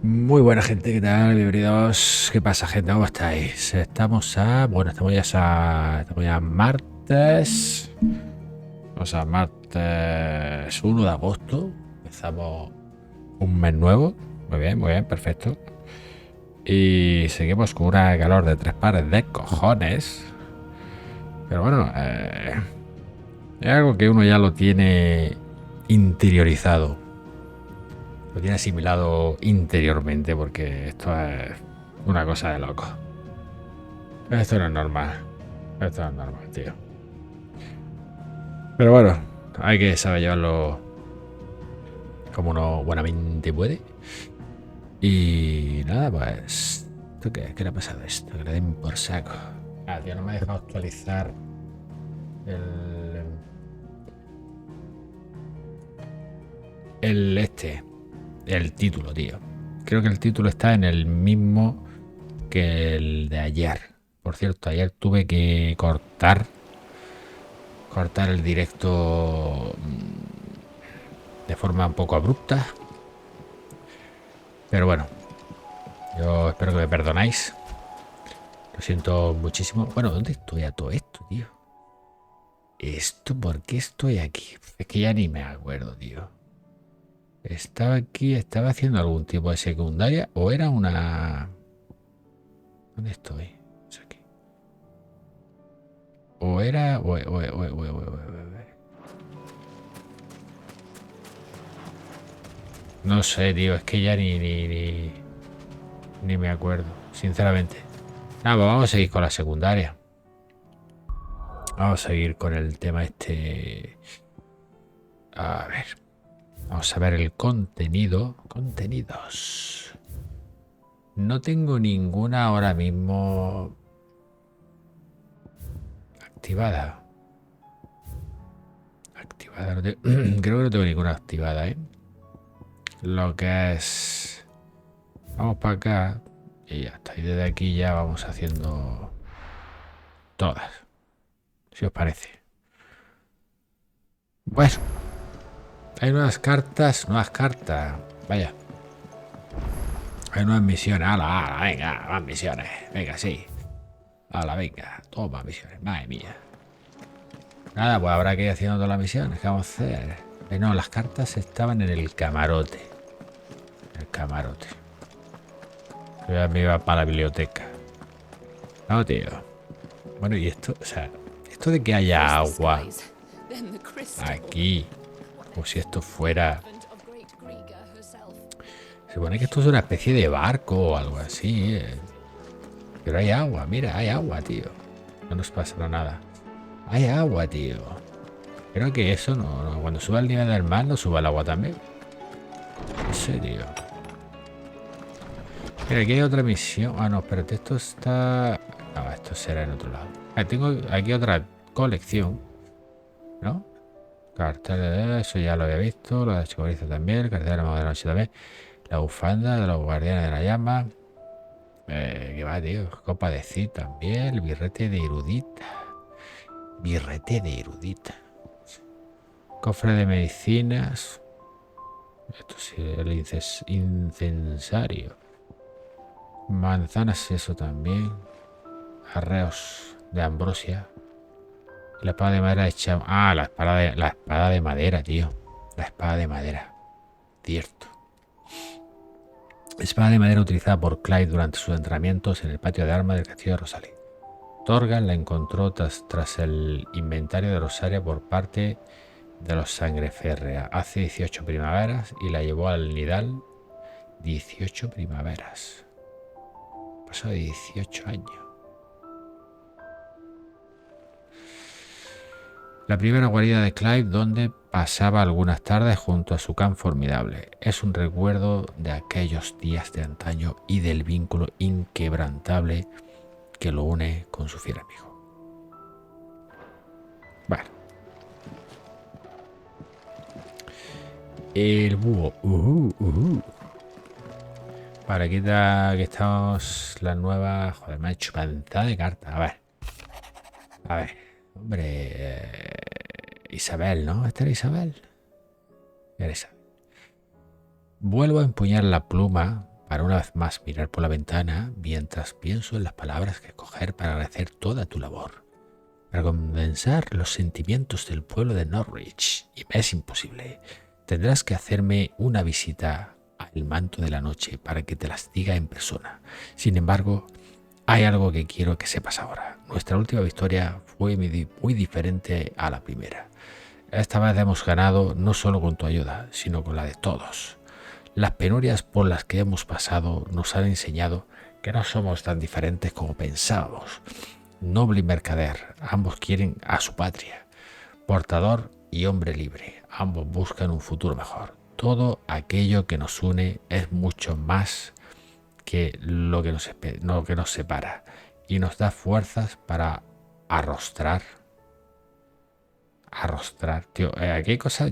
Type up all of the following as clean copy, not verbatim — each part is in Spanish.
Muy buena gente, ¿qué tal? Bienvenidos. ¿Qué pasa, gente? ¿Cómo estáis? Estamos ya martes. Vamos a martes 1 de agosto. Empezamos un mes nuevo. Muy bien, perfecto. Y seguimos con una calor de 3 pares de cojones. Pero bueno, es algo que uno ya lo tiene interiorizado. Lo tiene asimilado interiormente porque esto es una cosa de loco. Esto no es normal. Esto no es normal, tío. Pero bueno, hay que saber llevarlo como uno buenamente puede. Y nada, pues... ¿Esto qué? ¿Qué le ha pasado a esto? Que le den por saco. Ah, tío, no me ha dejado actualizar el... El título, tío. Creo que el título está en el mismo que el de ayer. Por cierto, ayer tuve que cortar el directo de forma un poco abrupta. Pero bueno, yo espero que me perdonáis. Lo siento muchísimo. Bueno, ¿dónde estoy a todo esto, tío? ¿Por qué estoy aquí? Es que ya ni me acuerdo, tío. Estaba aquí, estaba haciendo algún tipo de secundaria o era una... ¿Dónde estoy? Es aquí. O era... No sé, tío, es que ya ni me acuerdo, sinceramente. Nada, pues vamos a seguir con la secundaria. Vamos a seguir con el tema este. A ver. Vamos a ver el contenido. Contenidos. No tengo ninguna ahora mismo activada. Activada. Creo que no tengo ninguna activada, ¿eh? Lo que es... Vamos para acá. Y ya está. Y desde aquí ya vamos haciendo todas. Si os parece. Bueno. Hay nuevas cartas. Nuevas cartas. Vaya. Hay nuevas misiones. ¡Hala, venga! Más misiones. Venga, sí. ¡Hala, venga! Toma misiones. Madre mía. Nada, pues habrá que ir haciendo todas las misiones. ¿Qué vamos a hacer? No, las cartas estaban en el camarote. El camarote. Yo ya me iba para la biblioteca. No, tío. Bueno, y esto, o sea, esto de que haya agua aquí, como si esto fuera... Se supone que esto es una especie de barco o algo así, Pero hay agua, mira, hay agua, tío. No nos pasará nada. Hay agua, tío. Creo que eso no. Cuando suba el nivel del mar, no suba el agua también. No sé, tío. Mira, aquí hay otra misión. Ah, no, espérate, esto está... No, esto será en otro lado. Ah, tengo aquí otra colección, ¿no? Cartel de eso ya lo había visto. Lo de Chicoriza también. El cartel de la Maga de la Noche también. La bufanda de los guardianes de la llama. ¿Qué va, tío? Copa de Cid también. El birrete de erudita. Birrete de erudita. Cofre de medicinas. Esto sí, el incensario. Manzanas, eso también. Arreos de ambrosia. La espada de madera hecha. Ah, la espada de madera, tío. La espada de madera. Cierto. Espada de madera utilizada por Clyde durante sus entrenamientos en el patio de armas del castillo de Rosalie. Torgal la encontró tras el inventario de Rosaria por parte de los Sangre Férrea hace 18 primaveras y la llevó al Nidal 18 primaveras. Pasó de 18 años. La primera guarida de Clive donde pasaba algunas tardes junto a su can formidable. Es un recuerdo de aquellos días de antaño y del vínculo inquebrantable que lo une con su fiel amigo. Vale. El búho. Vale, aquí está que estamos la nueva... Joder, me ha hecho panza de carta. A ver. A ver. Hombre... Isabel, ¿no? ¿Esta era Isabel? Era Isabel. Vuelvo a empuñar la pluma para una vez más mirar por la ventana mientras pienso en las palabras que escoger para agradecer toda tu labor. Para condensar los sentimientos del pueblo de Norwich, y me es imposible. Tendrás que hacerme una visita al manto de la noche para que te las diga en persona. Sin embargo, hay algo que quiero que sepas ahora. Nuestra última victoria fue muy diferente a la primera. Esta vez hemos ganado no solo con tu ayuda, sino con la de todos. Las penurias por las que hemos pasado nos han enseñado que no somos tan diferentes como pensábamos. Noble y mercader, ambos quieren a su patria. Portador y hombre libre, ambos buscan un futuro mejor. Todo aquello que nos une es mucho más que lo que nos separa y nos da fuerzas para arrostrar, tío. Aquí hay cosas,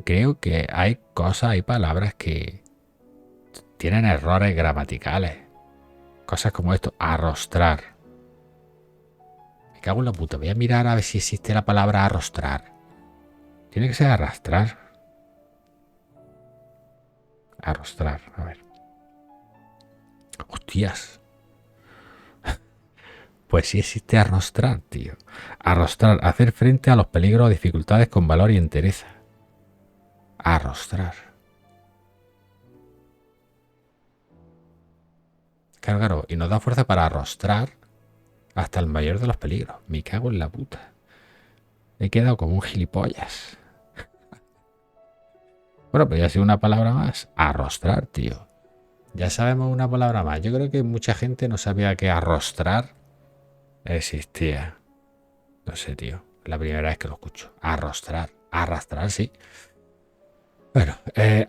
creo que hay cosas, hay palabras que tienen errores gramaticales. Cosas como esto, arrostrar. Me cago en la puta, voy a mirar a ver si existe la palabra arrostrar. Tiene que ser arrastrar. Arrostrar, a ver. Hostias. Pues sí existe arrostrar, tío. Arrostrar, hacer frente a los peligros o dificultades con valor y entereza. Arrostrar. Claro, y nos da fuerza para arrostrar hasta el mayor de los peligros. Me cago en la puta. He quedado como un gilipollas. Bueno, pues ya ha sido una palabra más. Arrostrar, tío. Ya sabemos una palabra más. Yo creo que mucha gente no sabía que arrostrar existía. No sé, tío. La primera vez que lo escucho. Arrostrar. Arrastrar, sí. Bueno,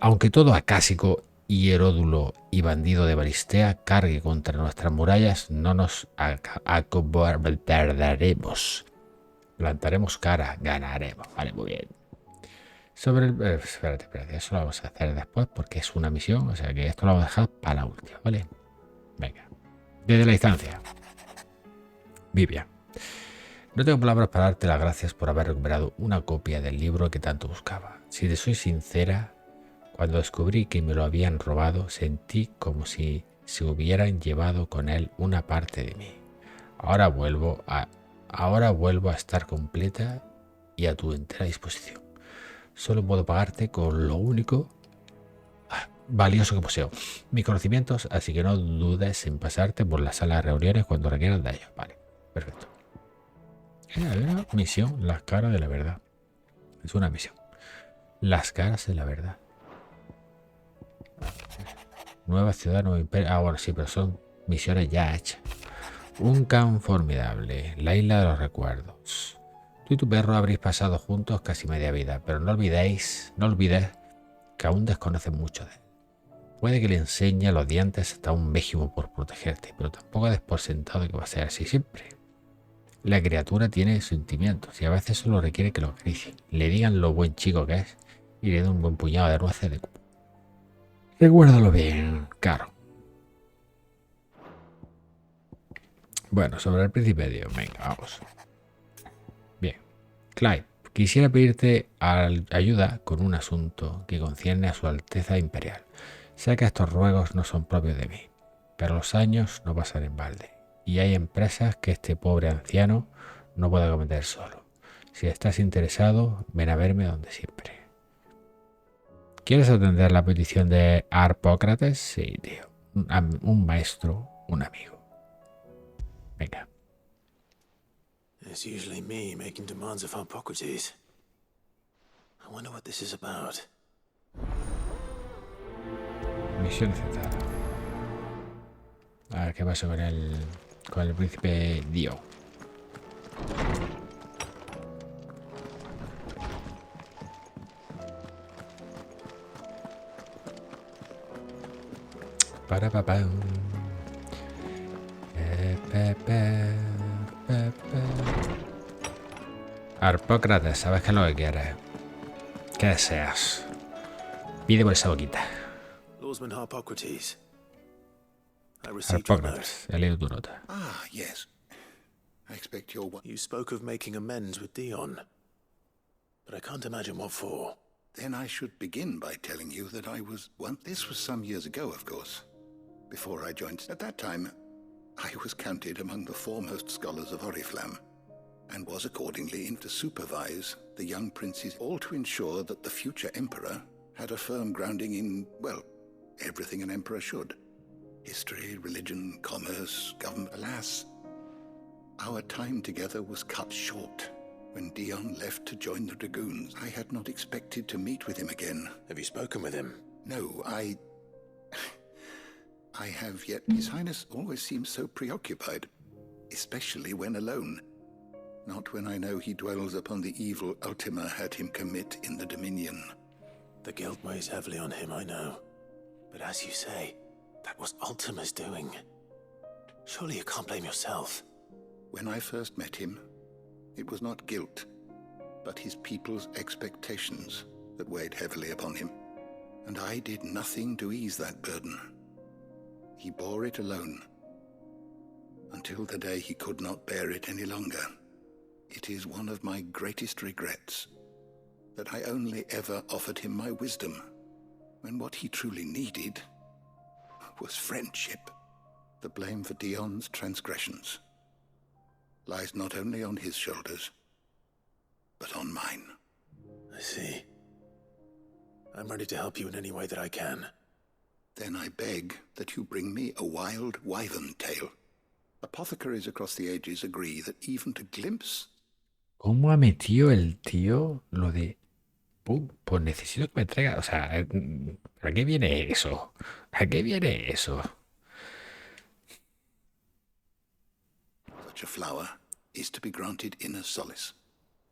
aunque todo acásico, hieródulo y bandido de Baristea cargue contra nuestras murallas, no nos acobardaremos. Plantaremos cara, ganaremos. Vale, muy bien. Sobre el... espérate, eso lo vamos a hacer después porque es una misión, o sea que esto lo vamos a dejar para la última, ¿vale? Venga. Desde la distancia. Vivian. No tengo palabras para darte las gracias por haber recuperado una copia del libro que tanto buscaba. Si te soy sincera, cuando descubrí que me lo habían robado, sentí como si se hubieran llevado con él una parte de mí. Ahora vuelvo a estar completa y a tu entera disposición. Solo puedo pagarte con lo único valioso que poseo, mis conocimientos, así que no dudes en pasarte por la sala de reuniones cuando requieras de ellos. Vale, perfecto. Una misión, las caras de la verdad. Es una misión. Las caras de la verdad. Nueva ciudad, nuevo imperio. Ah, bueno, sí, pero son misiones ya hechas. Un can formidable. La isla de los recuerdos. Tú y tu perro habréis pasado juntos casi media vida, pero no olvides que aún desconocen mucho de él. Puede que le enseñe a los dientes hasta un méjimo por protegerte, pero tampoco des por sentado que va a ser así siempre. La criatura tiene sentimientos y a veces solo requiere que lo acaricien, le digan lo buen chico que es y le den un buen puñado de nueces de cupo. Recuérdalo bien, caro. Bueno, sobre el principio, venga, vamos. Bien. Clive, quisiera pedirte ayuda con un asunto que concierne a su Alteza Imperial. Sé que estos ruegos no son propios de mí, pero los años no pasan en balde, y hay empresas que este pobre anciano no puede cometer solo. Si estás interesado, ven a verme donde siempre. ¿Quieres atender la petición de Harpócrates? Sí, tío. Un maestro, un amigo. Venga. It's usually me making demands of Harpocrates. I wonder what this is about. Misión aceptada. A ver qué pasa con el príncipe Dio. Para papá. Harpócrates, sabes que es lo que quieres. ¿Qué deseas? Pide por esa boquita. Lawsman Harpocrates. I received your note. Harpócrates, he leído tu nota. Ah, yes. I expect you're... You spoke of making amends with Dion, but I can't imagine what for. Then I should begin by telling you that I was one. This was some years ago, of course, before I joined. At that time, I was counted among the foremost scholars of Oriflamme, and was accordingly in to supervise the young princes, all to ensure that the future emperor had a firm grounding in, well, everything an emperor should. History, religion, commerce, government. Alas, our time together was cut short when Dion left to join the Dragoons. I had not expected to meet with him again. Have you spoken with him? No, I have, yet His Highness always seems so preoccupied, especially when alone. Not when I know he dwells upon the evil Ultima had him commit in the Dominion. The guilt weighs heavily on him, I know. But as you say, that was Ultima's doing. Surely you can't blame yourself. When I first met him, it was not guilt, but his people's expectations that weighed heavily upon him. And I did nothing to ease that burden. He bore it alone, until the day he could not bear it any longer. It is one of my greatest regrets that I only ever offered him my wisdom, when what he truly needed was friendship. The blame for Dion's transgressions lies not only on his shoulders, but on mine. I see. I'm ready to help you in any way that I can. Then I beg that you bring me a wild wyvern tail. Apothecaries across the ages agree that even to glimpse... ¿Cómo ha metido el tío lo de... Pum, pues necesito que me traiga... O sea, ¿a qué viene eso? ¿A qué viene eso? Such a flower is to be granted inner solace.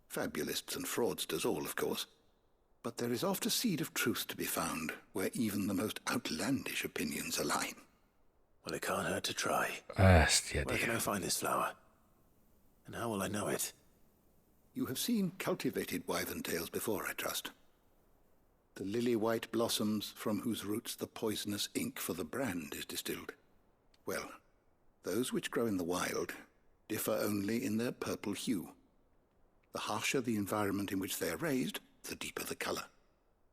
Fabulists and fraudsters all, of course. But there is oft a seed of truth to be found, where even the most outlandish opinions align. Well, it can't hurt to try. Hostia, Where can tío. I find this flower? And how will I know it? You have seen cultivated wyvern tails before, I trust. The lily-white blossoms from whose roots the poisonous ink for the brand is distilled. Well, those which grow in the wild differ only in their purple hue. The harsher the environment in which they are raised, the deeper the color.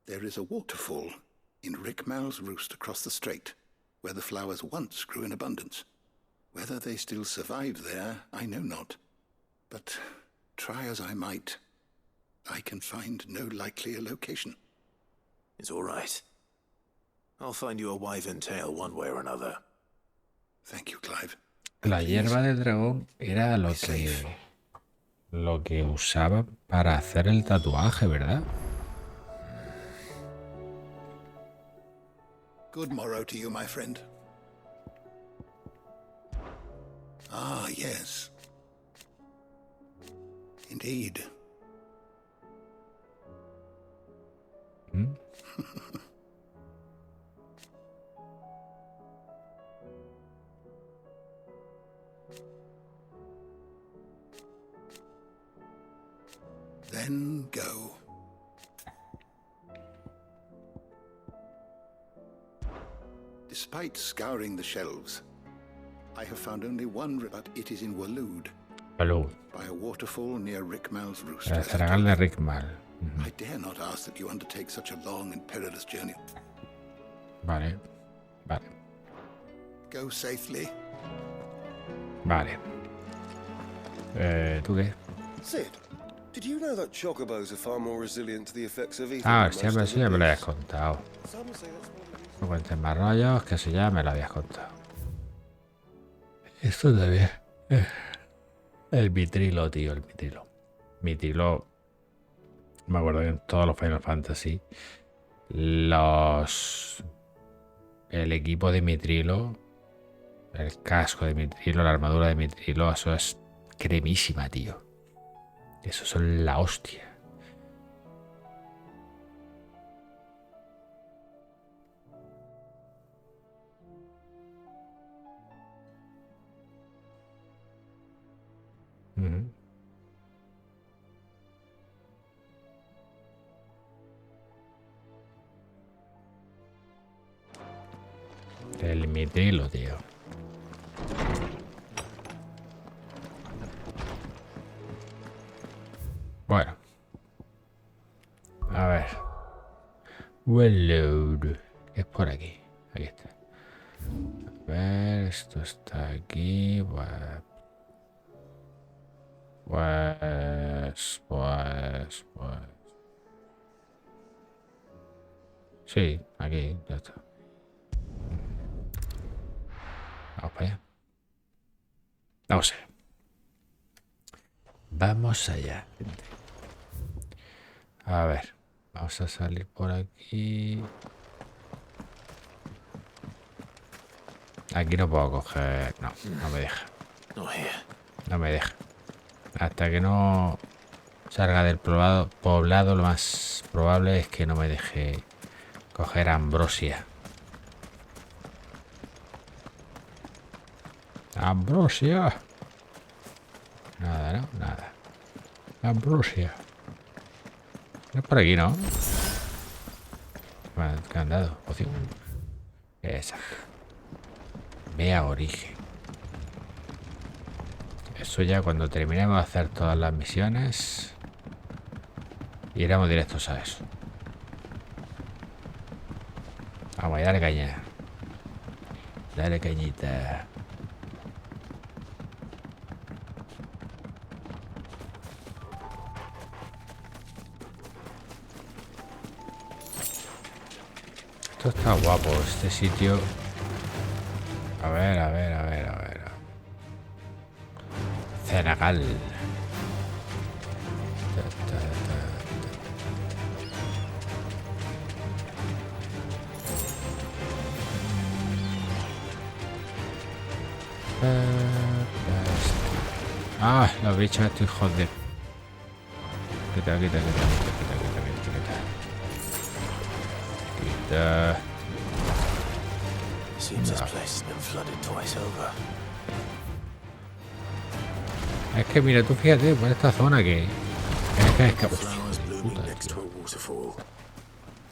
There is a waterfall in Rickmal's roost across the strait, where the flowers once grew in abundance. Whether they still survive there, I know not. But try as I might, I can find no likelier location. It's all right. I'll find you a wyvern tail one way or another. Thank you, Clive. La hierba del dragón era lo que usaba para hacer el tatuaje, ¿verdad? Good morrow to you, my friend. Ah, yes. Indeed. ¿Mm? Then go. Despite scouring the shelves, I have found only one, but it is in Waloed, Salud. by a waterfall near Rickmal's roost. El tragal de Rickmal. I dare not ask that you undertake such a long and perilous journey. Vale. Vale. Go safely. Vale. ¿Tú qué? Sid, did you know that chocobos are far more resilient to the effects of ether Ah, than sí, most pero other eso ya me lo habías beasts? contado. Some say that's one of the reasons. No cuentes más rollos, que eso ya me lo habías contado. Esto también. El mitrilo, tío, el mitrilo. Mitrilo. Me acuerdo que en todos los Final Fantasy. El equipo de mitrilo. El casco de mitrilo, la armadura de mitrilo. Eso es cremísima, tío. Eso son la hostia. Ujú. El mitrilo, tío. Bueno. A ver. Reload. Es por aquí. Aquí está. A ver, esto está aquí. Pues. Sí, aquí, ya está. Vamos para allá. Vamos allá. Vamos allá, gente. A ver, vamos a salir por aquí. Aquí no puedo coger... No, no me deja. Not here. No me deja. Hasta que no salga del poblado, lo más probable es que no me deje coger ambrosia. Ambrosia. Nada, ¿no? Nada. Ambrosia. No es por aquí, ¿no? ¿Qué han dado? Poción. Exacto. Vea origen. Eso ya cuando terminemos de hacer todas las misiones, iremos directos a eso. Vamos a darle caña. Dale cañita. Esto está guapo, este sitio. A ver. Senegal. Ah, los bichos estos hijos de... Quita. Seems this place has been flooded twice over. Es que mira, tú fíjate por esta zona que Flowers blooming next to a waterfall.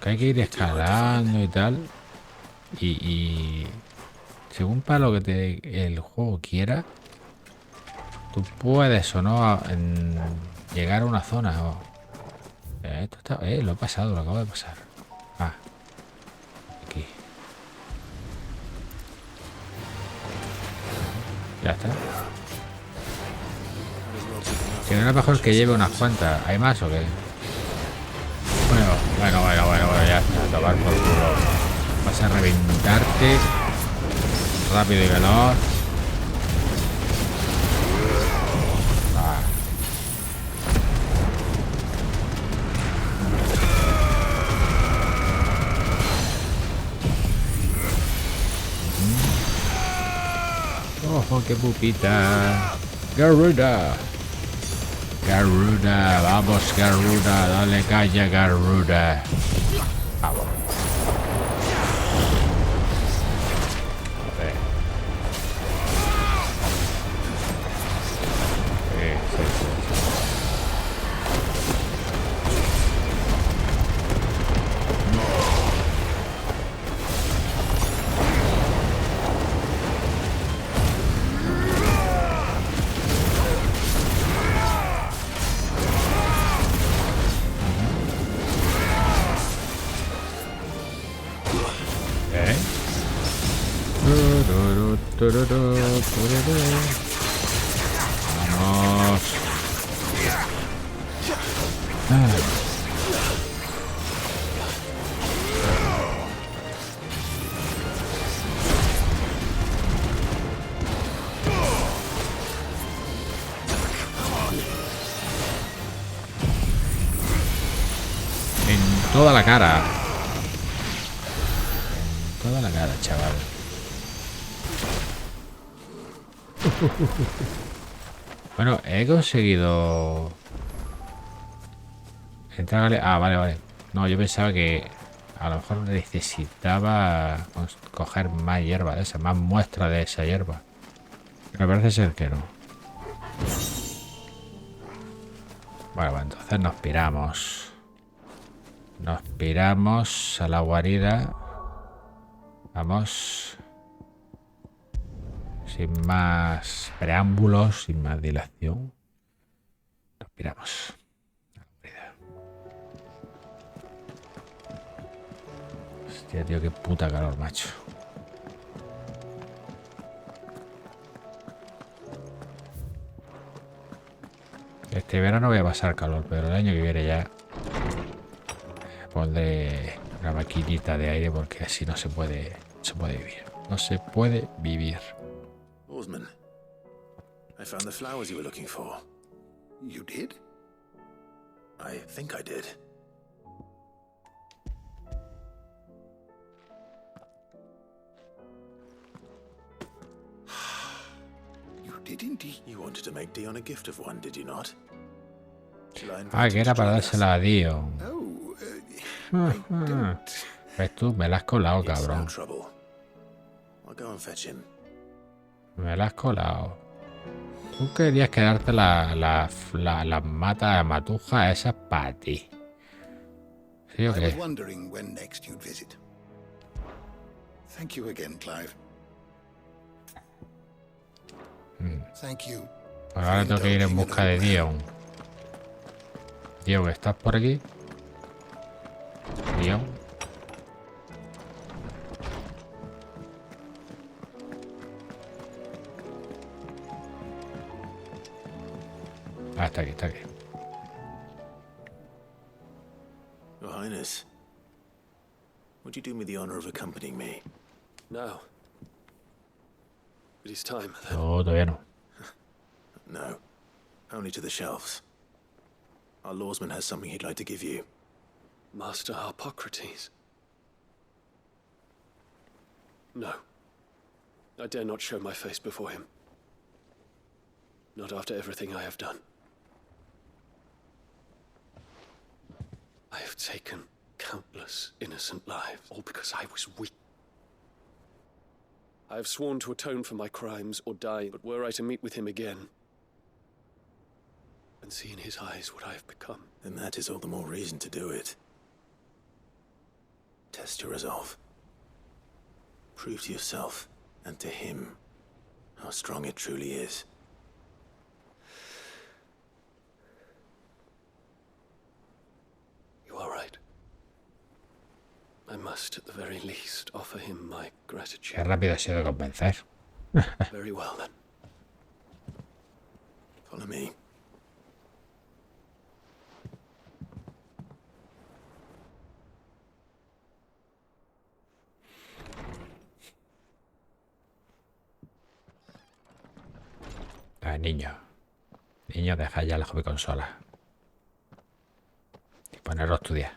que hay que ir escalando y tal. Y según para lo que el juego quiera, tú puedes o no llegar a una zona. Esto está... lo he pasado, lo acabo de pasar. Ah, aquí. Ya está. Si no era mejor que lleve unas cuantas. ¿Hay más o qué? Bueno, ya está. A tomar por culo. Vas a reventarte. Rápido y veloz. Ah. ¡Ojo, qué pupita! ¡Garuda! Garuda, vamos Garuda, dale caña Garuda. Vamos. Joder. Sí. Vamos. En toda la cara. En toda la cara, chaval. Bueno, he conseguido entrar. Ah, vale. No, yo pensaba que a lo mejor necesitaba coger más hierba de esa, más muestra de esa hierba. Me parece ser que no. Bueno, pues entonces nos piramos. Nos piramos a la guarida. Vamos. Sin más preámbulos, sin más dilación. Nos piramos. Hostia, tío, qué puta calor, macho. Este verano voy a pasar calor, pero el año que viene ya pondré una maquinita de aire porque así no se puede vivir. No se puede vivir. Oarsman, I found the flowers you were looking for. You did? I think I did. You did indeed. You wanted to make Dion a gift of one, did you not? Shall I invite Ah, que him era to para join dársela a Dion. Oh, I don't. ¿Ves tú? Me la has colado, us? It's no cabrón. trouble. I'll go and fetch him. Me la has colado. Tú querías quedarte la mata de matuja esa para ti. ¿Sí o I was qué? wondering when next you'd visit. Thank you again, Clive. Thank you. Ahora tengo que ir en busca de Dion. Dion, ¿estás por aquí? Dion. Ah, está aquí, está aquí. Your Highness, would you do me the honor of accompanying me? Now. It is time. No, todavía no. No, only to the shelves. Our lawsman has something he'd like to give you. Master Harpocrates. No. I dare not show my face before him. Not after everything I have done. I have taken countless innocent lives, all because I was weak. I have sworn to atone for my crimes or die, but were I to meet with him again, and see in his eyes what I have become, Then that is all the more reason to do it. Test your resolve. Prove to yourself and to him how strong it truly is. you are right. I must, at the very least, offer him my Qué gratitude. rápido ha sido de convencer. Very well, then. Follow me. Ah, niño. Niño, deja ya la hobby consola. Y ponerlo a estudiar.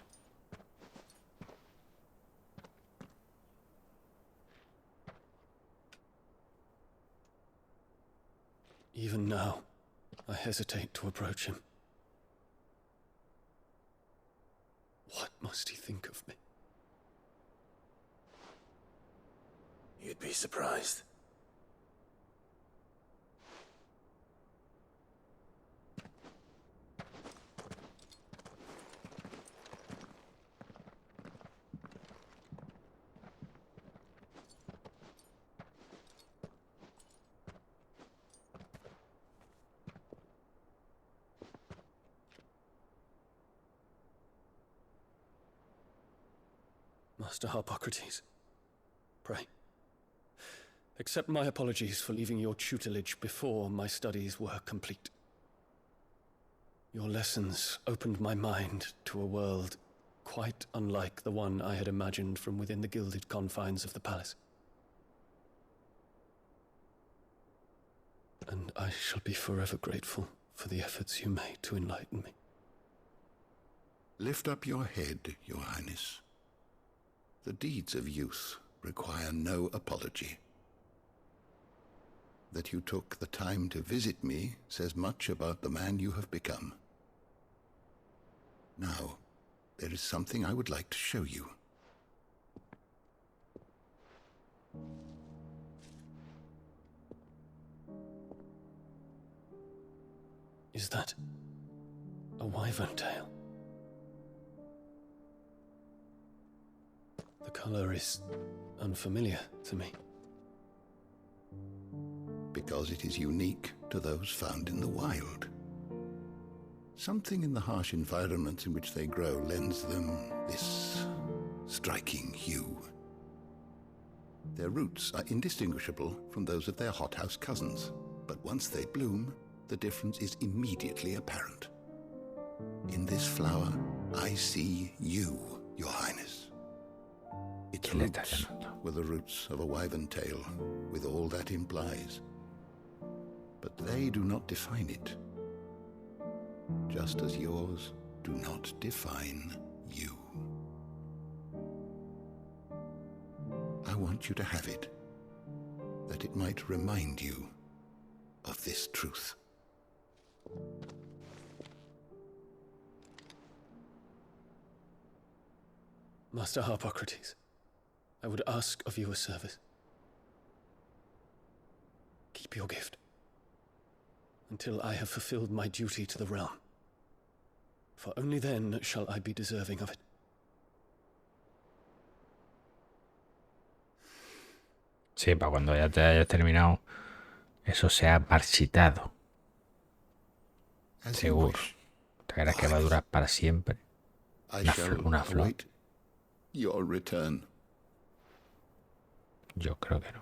Even now, I hesitate to approach him. What must he think of me? You'd be surprised. Master Harpocrates, pray, accept my apologies for leaving your tutelage before my studies were complete. Your lessons opened my mind to a world quite unlike the one I had imagined from within the gilded confines of the palace. And I shall be forever grateful for the efforts you made to enlighten me. Lift up your head, Your Highness. The deeds of youth require no apology. That you took the time to visit me says much about the man you have become. Now, there is something I would like to show you. Is that a wyvern tail? The color is unfamiliar to me. Because it is unique to those found in the wild. Something in the harsh environments in which they grow lends them this striking hue. Their roots are indistinguishable from those of their hothouse cousins, but once they bloom, the difference is immediately apparent. In this flower, I see you, Your Highness. Its roots were the roots of a wyvern tail, with all that implies. But they do not define it, just as yours do not define you. I want you to have it, that it might remind you of this truth. Master Harpocrates, I would ask of you a service. Keep your gift until I have fulfilled my duty to the realm, for only then shall I be deserving of it. Sí, para cuando ya te hayas terminado, eso se ha marchitado. Seguro. ¿Te crees que va a durar para siempre? Una flor. Your return. Yo creo que no.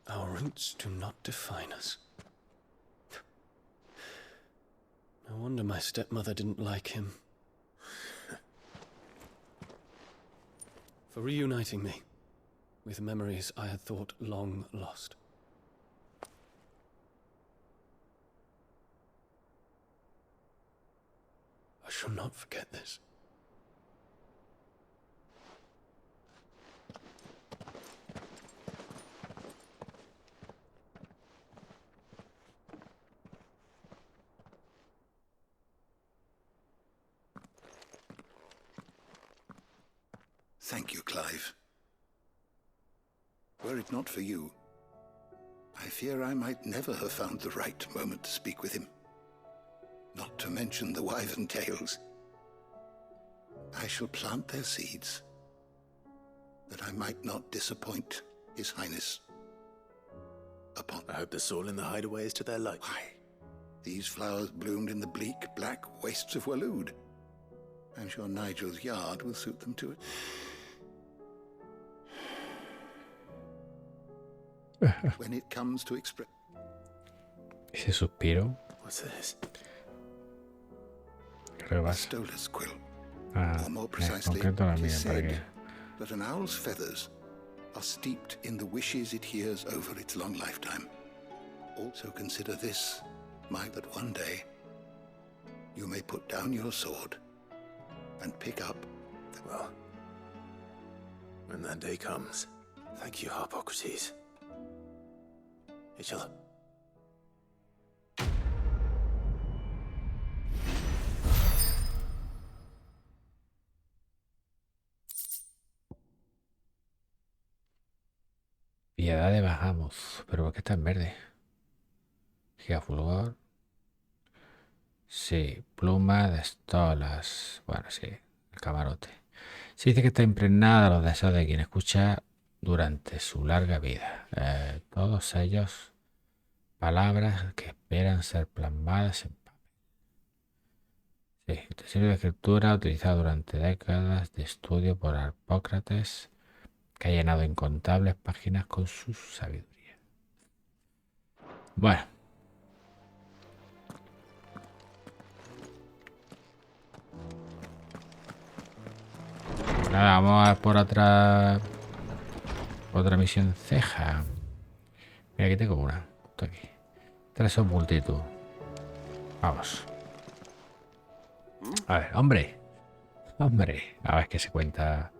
Our roots do not define us. No wonder my stepmother didn't like him. For reuniting me with memories I had thought long lost. I shall not forget this. Thank you, Clive. Were it not for you, I fear I might never have found the right moment to speak with him. Not to mention the wyvern tales. I shall plant their seeds, that I might not disappoint His Highness. I hope the soul in the hideaway is to their light. Why? These flowers bloomed in the bleak, black wastes of Waloed. I'm sure Nigel's yard will suit them to it. When it comes to express... Ese suspiro. What's this? Creo que A vas. stolas quill. Ah, Or more en precisely, concreto la it mía, is para que. said that an owl's feathers are steeped in the wishes it hears over its long lifetime. Also consider this, that one day you may put down your sword and pick up. Well, when that day comes, thank you, Harpocrates. Échala. Piedad de Bahamut. ¿Pero por qué está en verde? Gigafulgor. Sí. Pluma de estolas. Bueno, sí. El camarote. Se dice que está impregnada de los deseos de quien escucha durante su larga vida. Todos ellos palabras que esperan ser plasmadas en papel. Sí. Utensilio de escritura utilizado durante décadas de estudio por Harpócrates, que ha llenado incontables páginas con su sabiduría. Bueno. Nada, vamos a por otra misión ceja. Mira, aquí tengo una. Esto aquí. 3 son multitud. Vamos. A ver, hombre. Hombre. A ver qué se cuenta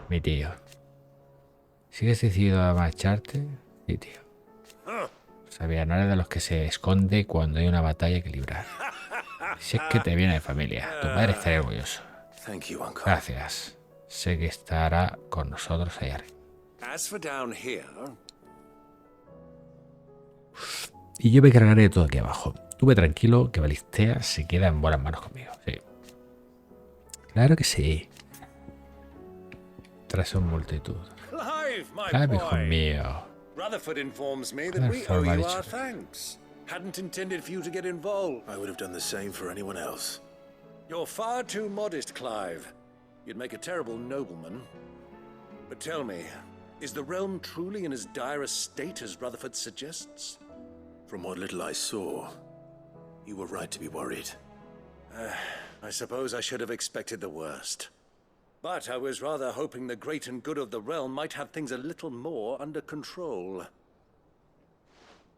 mi tío. ¿Sigues decidido a marcharte? Sí, tío. Sabía, no eres de los que se esconde cuando hay una batalla que librar. Si es que te viene de familia. Tu padre estaría orgulloso. Thank you, Uncle. Gracias. Sé que estará con nosotros ahí arriba. As for down here, Y yo me cargaré de todo aquí abajo. Tú ve tranquilo que Balistea se queda en buenas manos conmigo. Sí. Claro que sí. Tras son multitud. Clive, my Claro, hijo boy. mío. Rutherford informs me that we owe Rutherford you ha our dicho. thanks. Hadn't intended for you to get involved. I would have done the same for anyone else. You're far too modest, Clive. You'd make a terrible nobleman. But tell me, is the realm truly in as dire a state as Rutherford suggests? From what little I saw, you were right to be worried. I suppose I should have expected the worst. But I was rather hoping the great and good of the realm might have things a little more under control.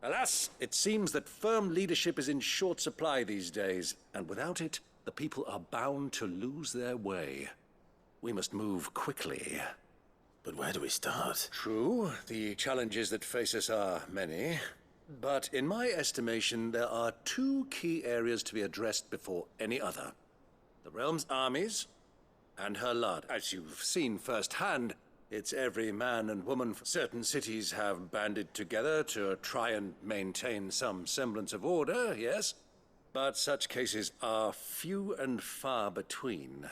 Alas, it seems that firm leadership is in short supply these days, and without it, the people are bound to lose their way. We must move quickly. But where do we start? True, the challenges that face us are many. But in my estimation, there are two key areas to be addressed before any other. The realm's armies and her Lord. As you've seen firsthand, it's every man and woman. Certain cities have banded together to try and maintain some semblance of order, yes? But such cases are few and far between.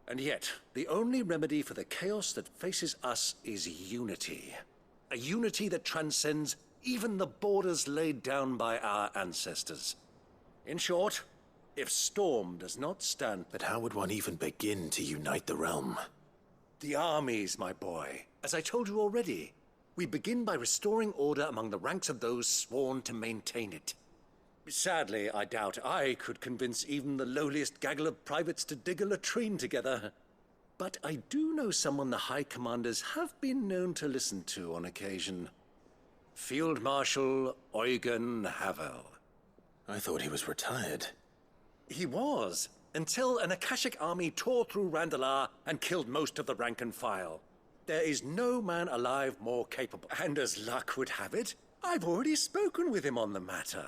And yet, the only remedy for the chaos that faces us is unity. A unity that transcends even the borders laid down by our ancestors. In short, if Storm does not stand... But how would one even begin to unite the realm? The armies, my boy. As I told you already, we begin by restoring order among the ranks of those sworn to maintain it. Sadly, I doubt I could convince even the lowliest gaggle of privates to dig a latrine together. But I do know someone the High Commanders have been known to listen to on occasion. Field Marshal Eugen Havel. I thought he was retired. He was, until an Akashic army tore through Randalar and killed most of the rank and file. There is no man alive more capable, and as luck would have it, I've already spoken with him on the matter.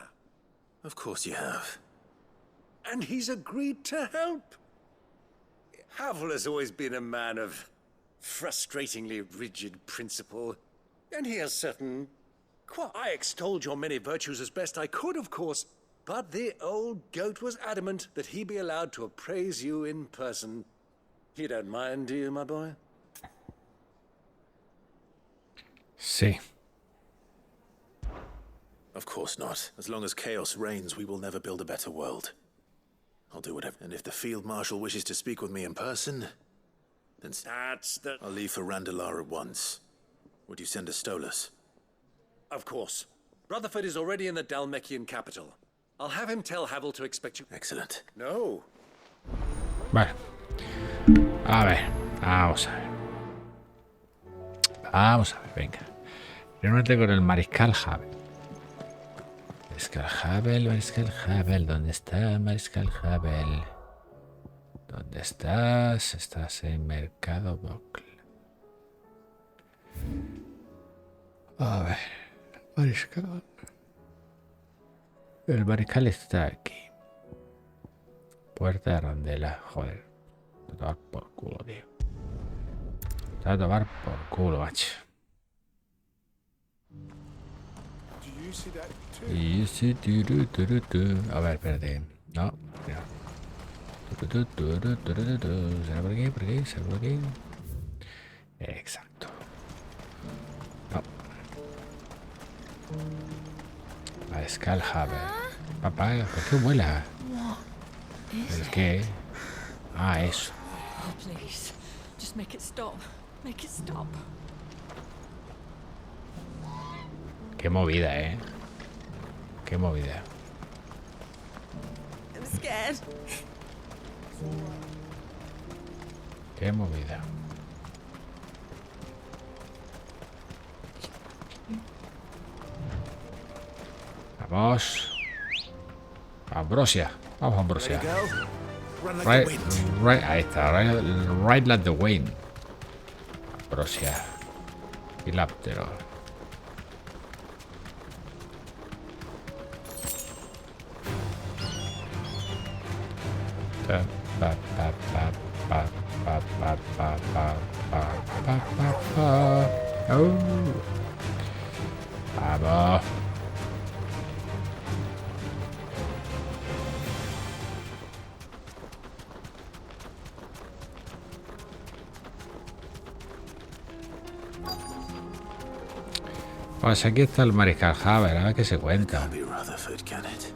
Of course you have. And he's agreed to help. Havel has always been a man of frustratingly rigid principle, and he has certain... I extolled your many virtues as best I could, of course, but the old goat was adamant that he be allowed to appraise you in person. You don't mind, do you, my boy? Sí. Of course not. As long as chaos reigns, we will never build a better world. I'll do whatever. And if the Field Marshal wishes to speak with me in person, then That's the... I'll leave for Randalar at once. Would you send a Stolas? Of course. Rutherford is already in the Dalmekian capital. I'll have him tell Havel to expect you... Excellent. No. Vale. A ver. Vamos a ver. Vamos a ver, venga. Reúnete con el Mariscal Havel. Mariscal Havel, Mariscal Havel. ¿Dónde está Mariscal Havel? ¿Dónde estás? Estás en Mercado Bocle. A ver. Mariscal. El Mariscal está aquí. Puerta de Randela. Joder. A tomar por culo, tío. A tomar por culo, macho. Y sí, a ver, espérate. No, mira. ¿Será por aquí? ¿Por aquí? ¿Será por aquí? Exacto. No. Mariscal Havel. Papá, ¿por qué vuela? ¿El qué? Ah, eso. Oh, please. Just make it stop. Make it stop. Qué movida, Qué movida. I'm scared. Qué movida. Vamos. Ambrosia. Vamos, Ambrosia. Right, ahí está. Right like the wind. Ambrosia. Piláptero. Vamos. Pues aquí está el mariscal Haber, a ver qué se cuenta. Can't be Rutherford, can it?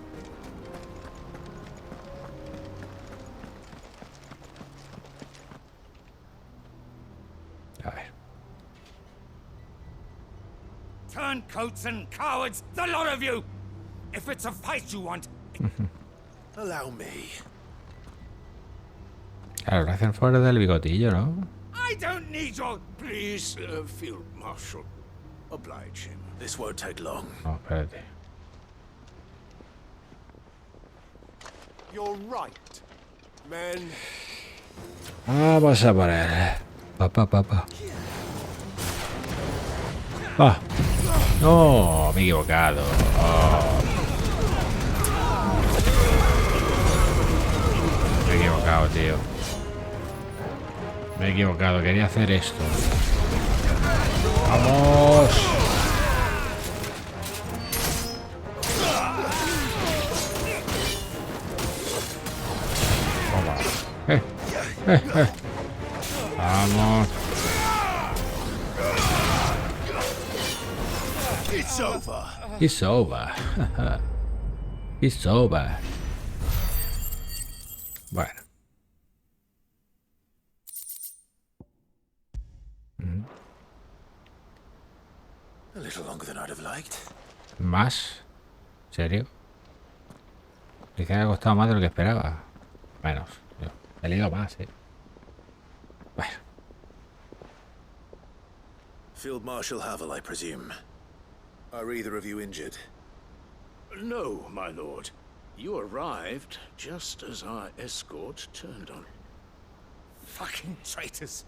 A ver. Turncoats and cowards, the lot of you! If it's a fight you want, Allow me. Claro, lo hacen fuera del bigotillo, ¿no? I don't need your... Please, Field Marshal, oblige him. This won't take long. No, espérate. You're right. Men, Vamos a poner. Papá. Ah. No, me he equivocado. Oh. Me he equivocado, tío. Me he equivocado, quería hacer esto. ¡Vamos! Toma. Vamos. It's over. It's over. It's over. Bueno. A little longer than I'd have liked. ¿Más? ¿En serio? Dice que ha costado más de lo que esperaba. Menos. Yo he leído más, Bueno. Field Marshal Havel, I presume. Are either of you injured? no, my lord. You arrived just as our escort turned on. Fucking traitors.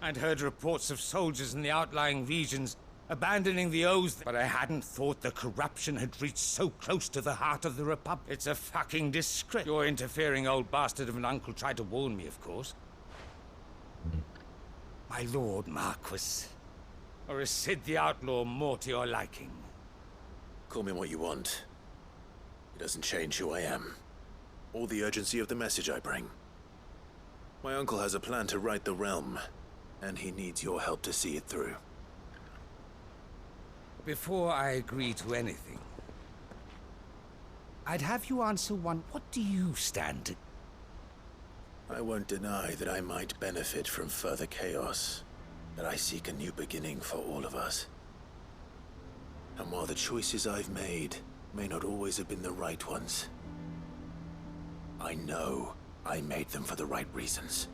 I'd heard reports of soldiers in the outlying regions abandoning the oaths, but I hadn't thought the corruption had reached so close to the heart of the Republic. It's a fucking disgrace. Your interfering old bastard of an uncle tried to warn me, of course. My lord Marquis. Or is Sid the Outlaw more to your liking? Call me what you want. It doesn't change who I am, or the urgency of the message I bring. My uncle has a plan to right the realm, and he needs your help to see it through. Before I agree to anything, I'd have you answer one. What do you stand to... I won't deny that I might benefit from further chaos, but I seek a new beginning for all of us. And while the choices I've made may not always have been the right ones, I know I made them for the right reasons.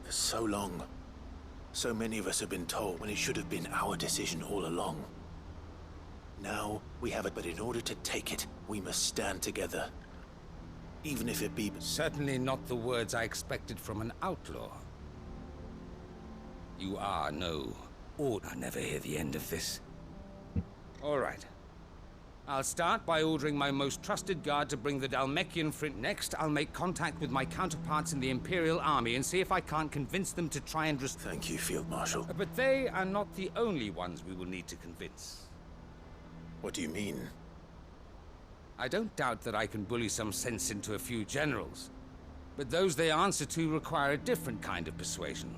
For so long, so many of us have been told when it should have been our decision all along. Now we have it, but in order to take it, we must stand together. Even if it be... Certainly not the words I expected from an outlaw. You are no order. I never hear the end of this. All right. I'll start by ordering my most trusted guard to bring the Dalmekian Front. Next, I'll make contact with my counterparts in the Imperial Army and see if I can't convince them to try and Thank you, Field Marshal. But they are not the only ones we will need to convince. What do you mean? I don't doubt that I can bully some sense into a few generals, but those they answer to require a different kind of persuasion.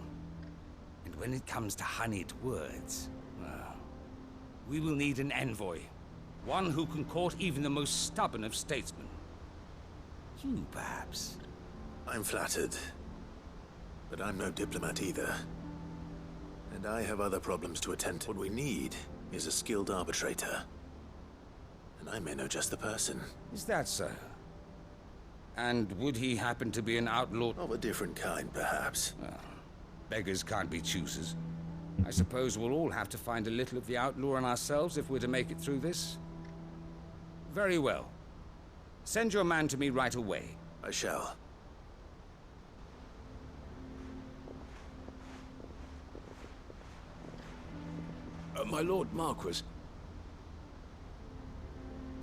And when it comes to honeyed words, well, we will need an envoy. One who can court even the most stubborn of statesmen. You, perhaps. I'm flattered, but I'm no diplomat either. And I have other problems to attend to. What we need is a skilled arbitrator. And I may know just the person. Is that so? And would he happen to be an outlaw? Of a different kind, perhaps. Well, beggars can't be choosers. I suppose we'll all have to find a little of the outlaw in ourselves if we're to make it through this. Very well. Send your man to me right away. I shall. My Lord Marquis,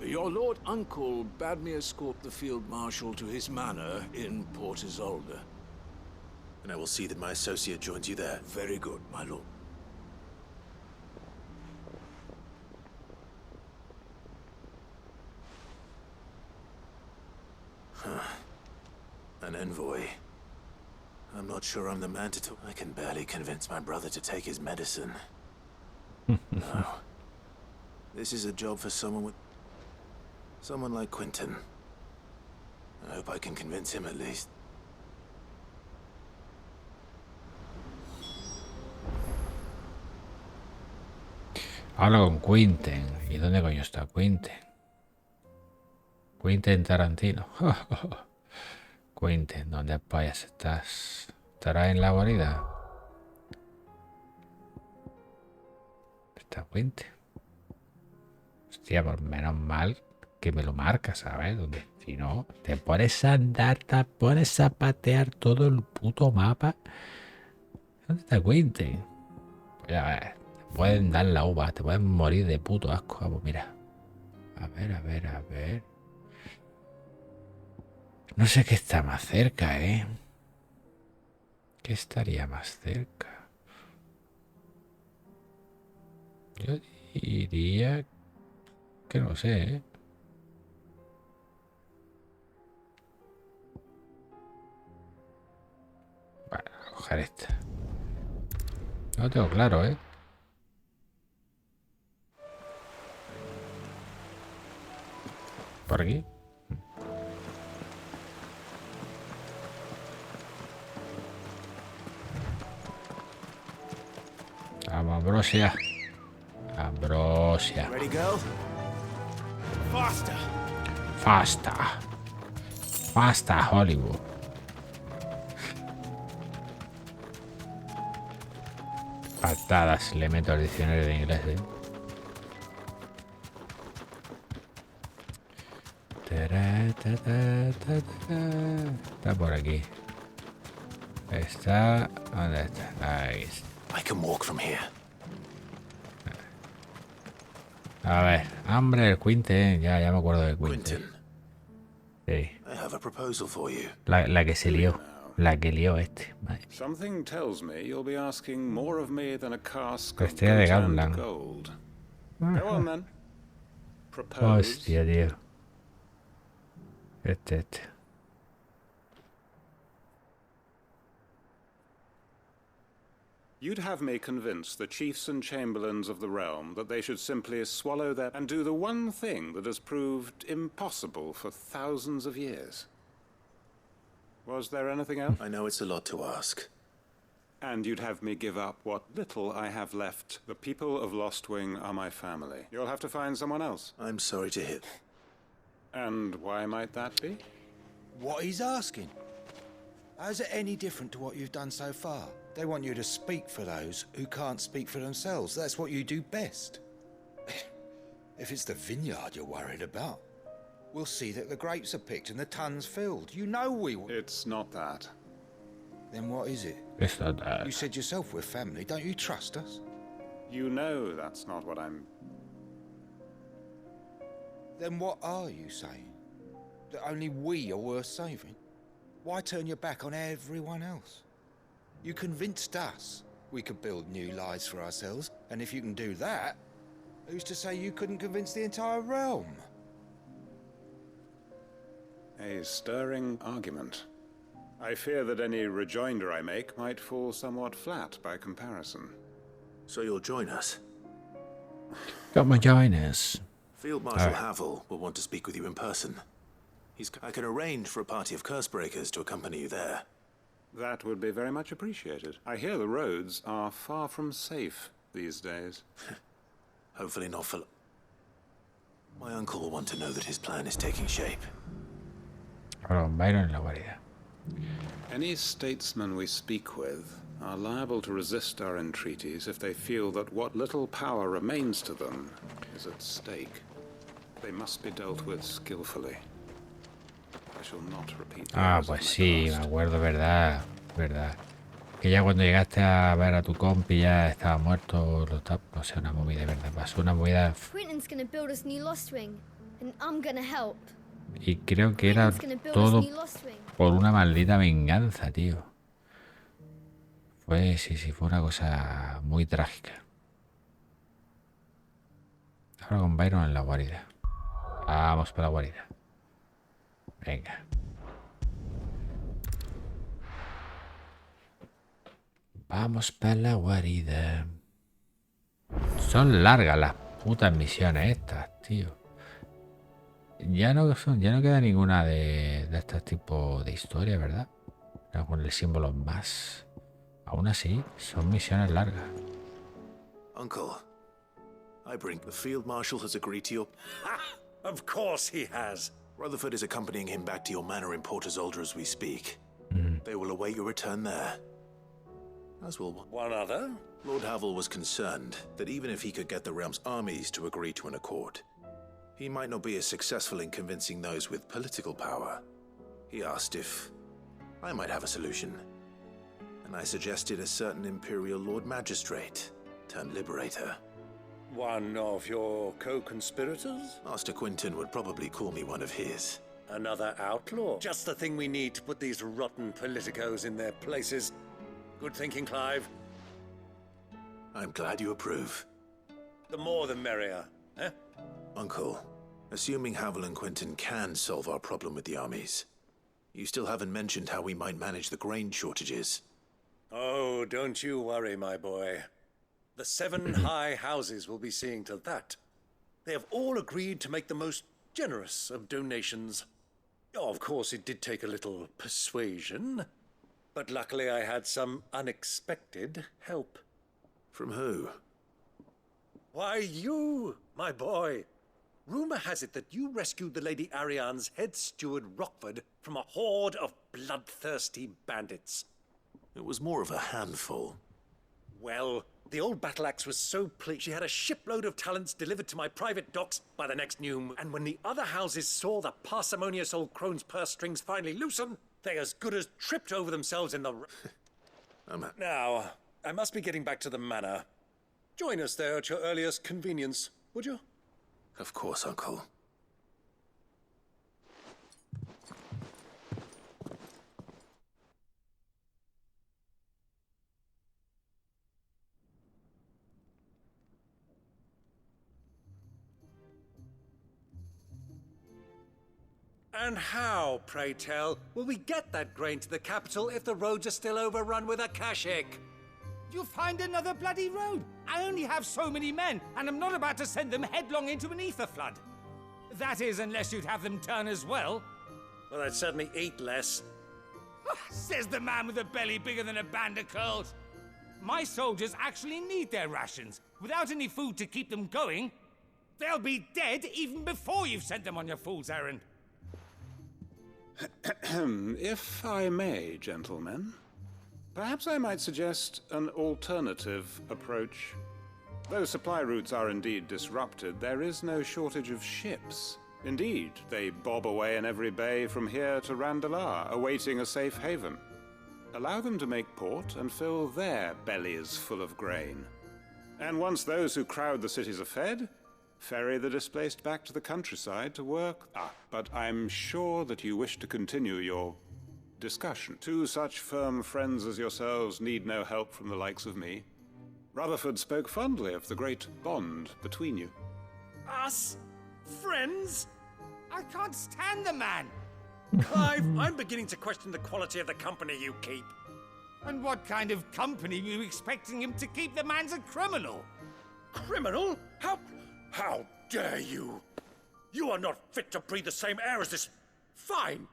your Lord Uncle bade me escort the Field Marshal to his manor in Port Isolde. And I will see that my associate joins you there. Very good, my lord. An envoy. I'm not sure I'm the man to talk. I can barely convince my brother to take his medicine. No. This is a job for someone like Quentin. I hope I can convince him at least. Habla con Quentin. ¿Y dónde coño está Quentin? Quentin Tarantino. Quentin, ¿dónde payas estás? ¿Estará en la guarida? Está Quentin. Hostia, por menos mal que me lo marca, ¿sabes? Donde, si no, te pones a andar, te pones a patear todo el puto mapa. ¿Dónde está Quentin? Pues ya ves, te pueden dar la uva, te pueden morir de puto asco. Vamos, mira. A ver, a ver, a ver. No sé qué está más cerca, ¿eh? ¿Qué estaría más cerca? Yo diría que no sé, ¿eh? Bueno, a coger esta. No lo tengo claro, ¿eh? ¿Por aquí? Vamos, Ambrosia. Ambrosia. Ready, girl? Faster! Faster. Faster, Hollywood. Patadas, le meto al diccionario de inglés, ¿eh? Está por aquí. Está... ¿Dónde está? Ahí está. I can walk from here. A ver, hambre, el Quinten. Ya me acuerdo del Quinten. Quentin, Sí. I have a proposal for you. La que se lió. La que lió este. Madre. Something tells me you'll be asking more of me than a cask of Estrella de Gotland Gatland. gold. Go on then. Propose. Hostia, tío. Este. You'd have me convince the chiefs and chamberlains of the realm that they should simply swallow their and do the one thing that has proved impossible for thousands of years. Was there anything else? I know it's a lot to ask. And you'd have me give up what little I have left. The people of Lostwing are my family. You'll have to find someone else. I'm sorry to hear. And why might that be? What he's asking. How's it any different to what you've done so far? They want you to speak for those who can't speak for themselves. That's what you do best. If it's the vineyard you're worried about, we'll see that the grapes are picked and the tons filled. You know we will. It's not that. Then what is it? It's not that. You said yourself we're family. Don't you trust us? You know that's not what I'm... Then what are you saying? That only we are worth saving? Why turn your back on everyone else? You convinced us we could build new lives for ourselves, and if you can do that, who's to say you couldn't convince the entire realm? A stirring argument. I fear that any rejoinder I make might fall somewhat flat by comparison. So you'll join us? Got my joiners. Field Marshal Havel will want to speak with you in person. I can arrange for a party of Cursebreakers to accompany you there. That would be very much appreciated. I hear the roads are far from safe these days. Hopefully not for... My uncle will want to know that his plan is taking shape. Ahora con Byron en la guarida. Any statesmen we speak with are liable to resist our entreaties if they feel that what little power remains to them is at stake. They must be dealt with skillfully. I shall not repeat the errors of Pues my sí, past. me acuerdo, verdad. Que ya cuando llegaste a ver a tu compi ya estaba muerto. No sé, una movida, ¿verdad? Pasó una movida. Quentin's gonna build us new Lostwing, and I'm gonna help. Y creo que era Quentin's gonna build todo us new Lostwing. por una maldita venganza, tío. Sí, fue una cosa muy trágica. Ahora con Byron en la guarida. Vamos para la guarida. Venga. Vamos para la guarida. Son largas las putas misiones estas, tío. Ya no queda ninguna de este tipo de historia, ¿verdad? No, con el símbolo más. Aún así, son misiones largas. Uncle, I bring the Field Marshal has agreed to your... Of course he has. Rutherford is accompanying him back to your manor in Port Isolde as we speak. They will await your return there. As will one other. Lord Havel was concerned that even if he could get the realm's armies to agree to an accord, he might not be as successful in convincing those with political power. He asked if I might have a solution, and I suggested a certain Imperial Lord Magistrate turned Liberator. One of your co-conspirators? Master Quinton would probably call me one of his. Another outlaw? Just the thing we need to put these rotten politicos in their places. Good thinking, Clive. I'm glad you approve. The more the merrier, eh? Uncle, assuming Havel and Quinton can solve our problem with the armies, you still haven't mentioned how we might manage the grain shortages. Oh, don't you worry, my boy. The 7 high houses will be seeing to that. They have all agreed to make the most generous of donations. Oh, of course, it did take a little persuasion, but luckily I had some unexpected help. From who? Why, you, my boy. Rumor has it that you rescued the Lady Ariane's head steward Rockford from a horde of bloodthirsty bandits. It was more of a handful. Well, the old battle axe was so pleased she had a shipload of talents delivered to my private docks by the next new moon. And when the other houses saw the parsimonious old crone's purse strings finally loosen, they as good as tripped over themselves in the... Now, I must be getting back to the manor. Join us there at your earliest convenience, would you? Of course, Uncle. And how, pray tell, will we get that grain to the capital if the roads are still overrun with Akashic? You'll find another bloody road. I only have so many men, and I'm not about to send them headlong into an ether flood. That is, unless you'd have them turn as well. Well, I'd certainly eat less. Says the man with a belly bigger than a band of curls. My soldiers actually need their rations. Without any food to keep them going, they'll be dead even before you've sent them on your fool's errand. If I may, gentlemen, perhaps I might suggest an alternative approach. Though supply routes are indeed disrupted, there is no shortage of ships. Indeed, they bob away in every bay from here to Randalar, awaiting a safe haven. Allow them to make port and fill their bellies full of grain. And once those who crowd the cities are fed, ferry the displaced back to the countryside to work. But I'm sure that you wish to continue your discussion. 2 such firm friends as yourselves need no help from the likes of me. Rutherford spoke fondly of the great bond between you. Us? Friends? I can't stand the man. Clive, I'm beginning to question the quality of the company you keep. And what kind of company were you expecting him to keep? The man's a criminal. Criminal? How dare you? You are not fit to breathe the same air as this fine,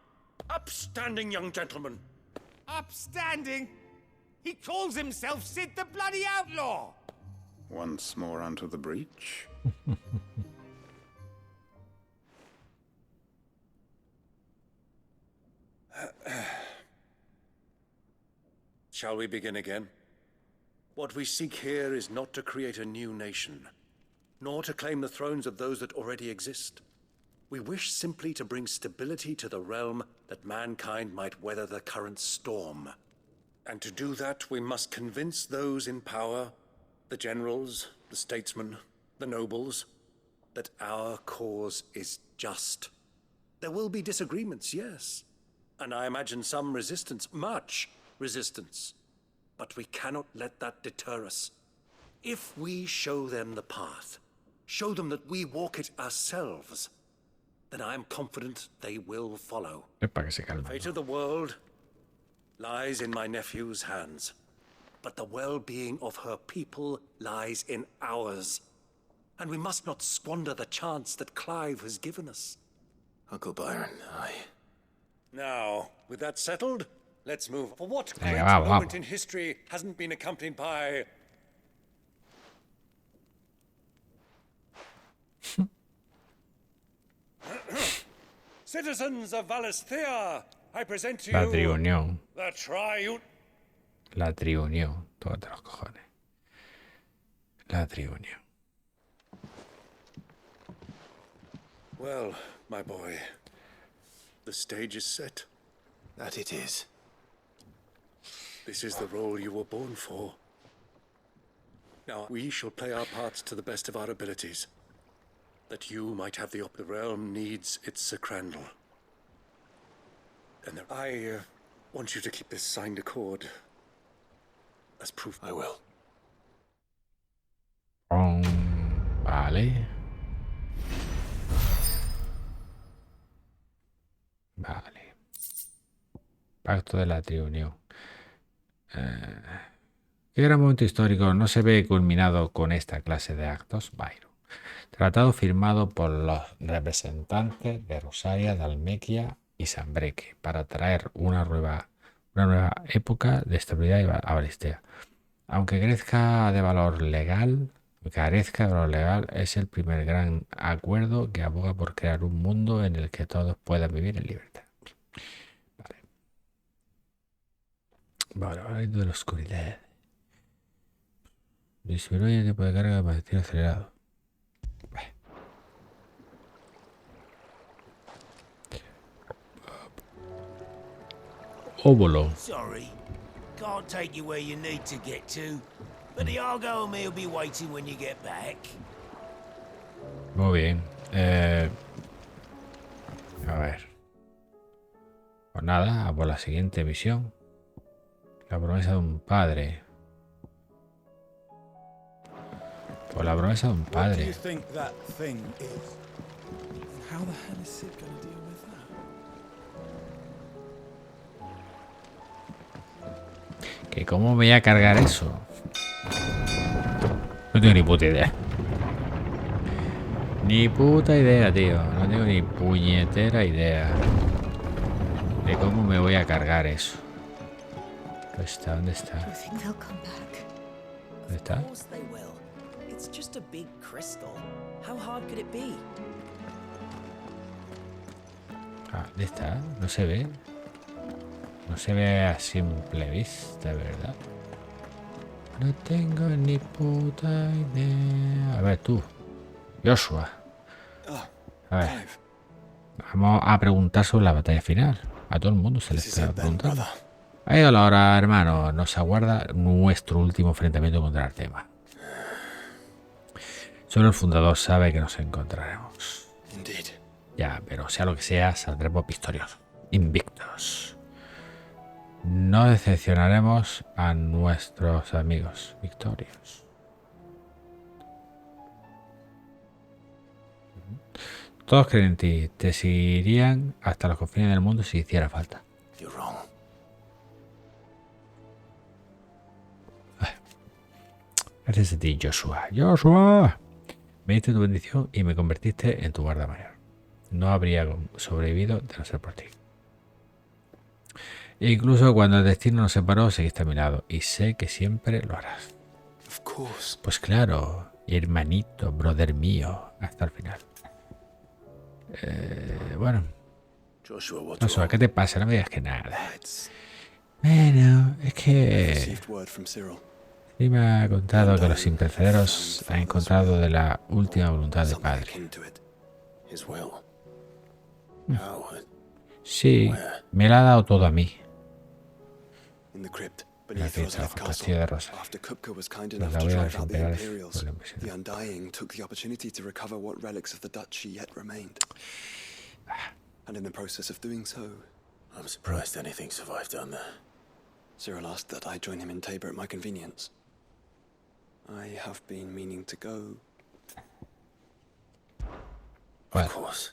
upstanding young gentleman. Upstanding? He calls himself Sid the Bloody Outlaw! Once more onto the breach. Shall we begin again? What we seek here is not to create a new nation, nor to claim the thrones of those that already exist. We wish simply to bring stability to the realm that mankind might weather the current storm. And to do that, we must convince those in power, the generals, the statesmen, the nobles, that our cause is just. There will be disagreements, yes, and I imagine some resistance, much resistance. But we cannot let that deter us. If we show them the path, show them that we walk it ourselves, then I am confident they will follow. Es para que se calme. The fate of the world lies in my nephew's hands, but the well-being of her people lies in ours. And we must not squander the chance that Clive has given us. Uncle Byron, Now, with that settled, let's move. For what great Venga, vamos, moment vamos. in history hasn't been accompanied by... Citizens of Valisthea, I present to La you triunión. the triune... La triunión. Tócate los cojones. La triunión. Well, my boy, the stage is set. that it is. This is the role you were born for. Now, we shall play our parts to the best of our abilities, that you might have the realm needs its sacrandal. And I want you to keep this signed accord as proof. I will. Vale. Vale. Pacto de la triunión. ¿Qué gran momento histórico no se ve culminado con esta clase de actos? Byron. Tratado firmado por los representantes de Rosaria, Dalmequia y Sanbreque para traer una nueva época de estabilidad a Valisthea. Aunque carezca de valor legal, es el primer gran acuerdo que aboga por crear un mundo en el que todos puedan vivir en libertad. Vale, hablando de la oscuridad. Disminuye el tiempo de carga para tiro acelerado. Óvulo. Sorry, can't take you where you need to get to, but the Argo and me will be waiting when you get back. Muy bien. A ver. Pues nada, a por la siguiente misión. La promesa de un padre. Pues la promesa de un padre. ¿Que cómo me voy a cargar eso? No tengo ni puta idea. Ni puta idea, tío. No tengo ni puñetera idea de cómo me voy a cargar eso. ¿Dónde está? ¿Dónde está? ¿Dónde está? Ah, ¿dónde está? No se ve. No se ve a simple vista, ¿verdad? No tengo ni puta idea. A ver, tú. Joshua. A ver. Vamos a preguntar sobre la batalla final. A todo el mundo se le está preguntando. Ha llegado la hora, hermano. Nos aguarda nuestro último enfrentamiento contra Artema. Solo el fundador sabe que nos encontraremos. Ya, pero sea lo que sea, saldremos victoriosos. Invictos. No decepcionaremos a nuestros amigos victorios. Todos creen en ti. Te seguirían hasta los confines del mundo si hiciera falta. Gracias a ti, Joshua. ¡Joshua! Me diste tu bendición y me convertiste en tu guarda mayor. No habría sobrevivido de no ser por ti. E incluso cuando el destino nos separó, seguiste a mi lado. Y sé que siempre lo harás. Pues claro, hermanito, brother mío, hasta el final. Bueno. Joshua, ¿qué te pasa? No me digas que nada. Bueno, es que... Sí me ha contado que los imperecederos han encontrado de la última voluntad del Padre. Sí, me la ha dado todo a mí. La cripta, el castillo de Rosa. Los labios de los imperiales por la impresión. And in the process of doing so, I'm surprised anything survived down there. Cyril asked that I join him in Tabor at my convenience. I have been meaning to go. Well. Of course.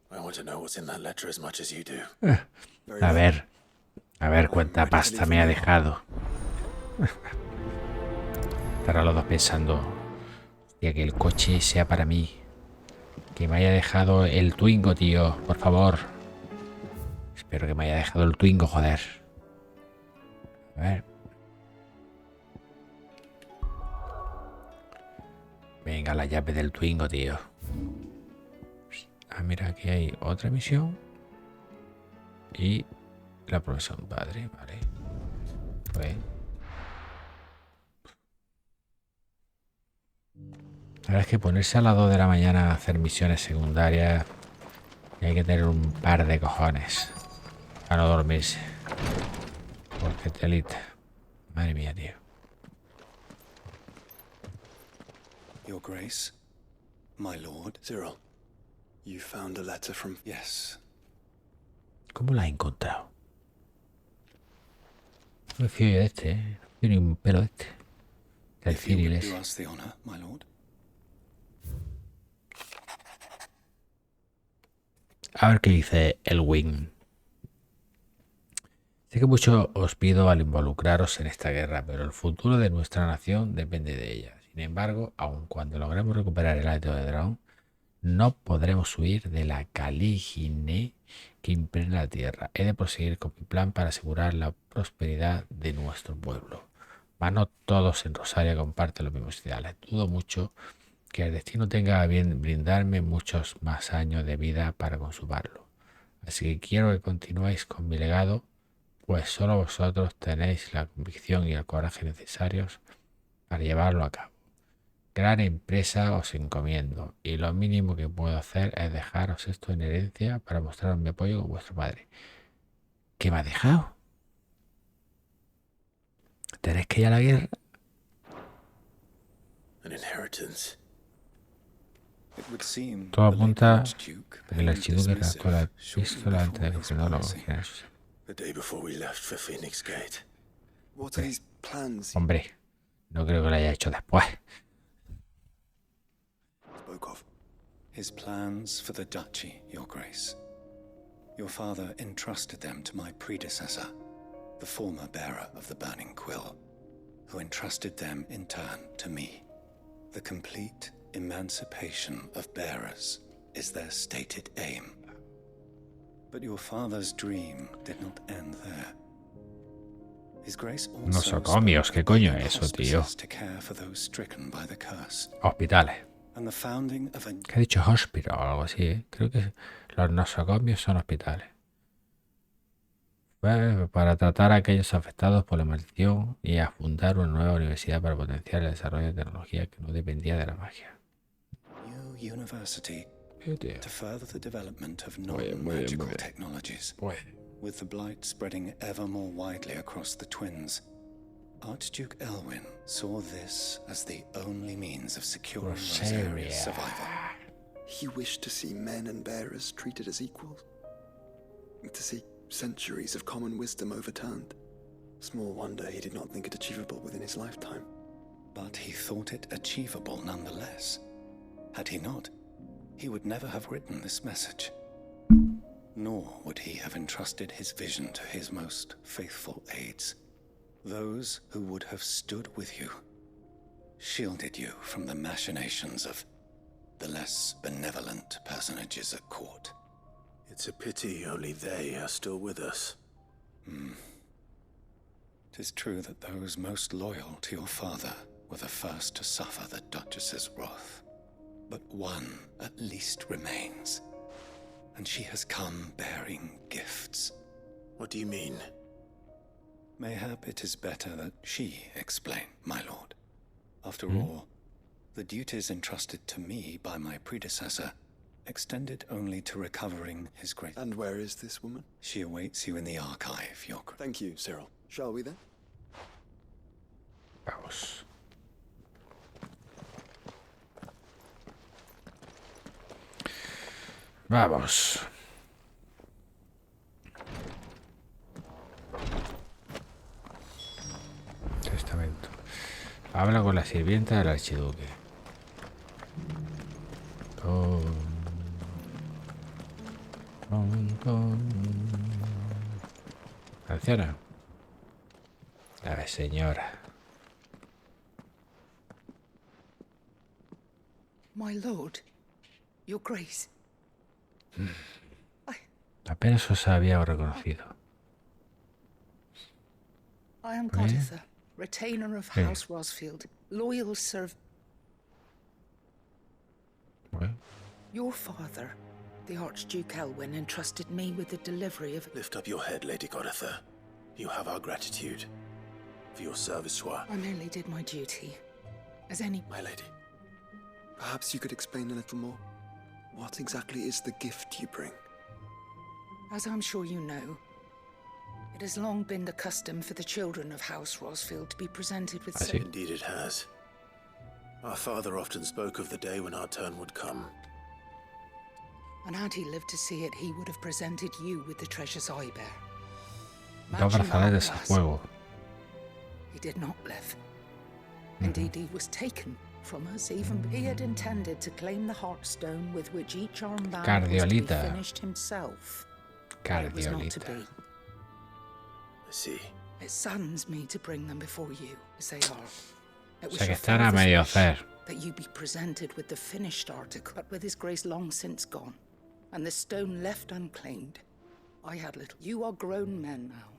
I want to know what's in that letter as much as you do. A ver cuánta pasta me ha dejado. Estarán los dos pensando, Y que el coche sea para mí. Que me haya dejado el Twingo, tío. Por favor. Espero que me haya dejado el Twingo, joder. A ver. Venga, la llave del Twingo, tío. Ah, mira, aquí hay otra misión. Y la promesa de un padre, vale. Pues. La verdad es que ponerse a las 2 de la mañana a hacer misiones secundarias. Y hay que tener un par de cojones. A no dormirse. Porque telita. Madre mía, tío. Your Grace, my lord. Cyril, you found a letter from... Yes. ¿Cómo la he encontrado? No me fío yo de este, ¿eh? No me fío ni un pelo de este. Del Cyril ese. Do us the honor, my lord. A ver qué dice el Wing. Sé que mucho os pido al involucraros en esta guerra, pero el futuro de nuestra nación depende de ella. Sin embargo, aun cuando logremos recuperar el hálito de dragón, no podremos huir de la caligine que impregna la tierra. He de proseguir con mi plan para asegurar la prosperidad de nuestro pueblo. Mas no todos en Rosaria comparten los mismos ideales. Dudo mucho que el destino tenga a bien brindarme muchos más años de vida para consumarlo. Así que quiero que continuéis con mi legado, pues solo vosotros tenéis la convicción y el coraje necesarios para llevarlo a cabo. Gran empresa os encomiendo, y lo mínimo que puedo hacer es dejaros esto en herencia para mostraros mi apoyo con vuestro padre. ¿Qué me ha dejado? ¿Tenéis que ir a la guerra? An inheritance. Todo apunta a que el archiduque redactó la epístola antes de confirmarlo con Ginés. The day before we left for Phoenix Gate. What are his plans? Hombre, no creo que lo haya hecho después. Spoke of. His plans for the duchy, Your Grace. Your father entrusted them to my predecessor, the former bearer of the Burning Quill, who entrusted them in turn to me. The complete emancipation of bearers is their stated aim. But your father's dream did not end there. His Grace also Nosocomios, ¿qué coño es eso, tío? to care for those stricken by the curse. Hospitales. And the founding of a... ¿Qué ha dicho hospital o algo así? Creo que los nosocomios son hospitales. Para tratar a aquellos afectados por la maldición y a fundar una nueva universidad para potenciar el desarrollo de tecnología que no dependía de la magia. New university to further the development of non-magical technologies. With the blight spreading ever more widely across the twins, Archduke Elwyn saw this as the only means of securing Rosaria's survival. He wished to see men and bearers treated as equals. To see centuries of common wisdom overturned. Small wonder he did not think it achievable within his lifetime. But he thought it achievable nonetheless. Had he not, he would never have written this message. Nor would he have entrusted his vision to his most faithful aides. Those who would have stood with you, shielded you from the machinations of the less benevolent personages at court. It's a pity only they are still with us. 'Tis true that those most loyal to your father were the first to suffer the Duchess's wrath. But one at least remains, and she has come bearing gifts. What do you mean? Mayhap it is better that she explain, my lord. After all, the duties entrusted to me by my predecessor extended only to recovering his great... And where is this woman? She awaits you in the archive, Your Grace. Thank you, Cyril. Shall we then? Vamos. Vamos. Testamento. Habla con la sirvienta del archiduque. Anciana. A ver, señora. My lord, your grace. Apenas os había reconocido. I am Goditha, retainer of House Rosfield, loyal servant. Your father, the Archduke Elwyn, entrusted me with the delivery of... Lift up your head, Lady Goditha. You have our gratitude for your service to our... I merely did my duty, as any... My lady, perhaps you could explain a little more. What exactly is the gift you bring? As I'm sure you know, it has long been the custom for the children of House Rosfield to be presented with... Indeed it has. Our father often spoke of the day when our turn would come. And had he lived to see it, he would have presented you with the treasures I bear. Dos brazaletes a juego. He did not live. Indeed, he was taken from us. Even he had intended to claim the Heartstone with which each armband was to be finished himself. It was not to be. I see. It saddens me to bring them before you, as they are. It was que están a medio hacer. That you be presented with the finished article, but with his grace long since gone, and the stone left unclaimed. I had little. You are grown men now,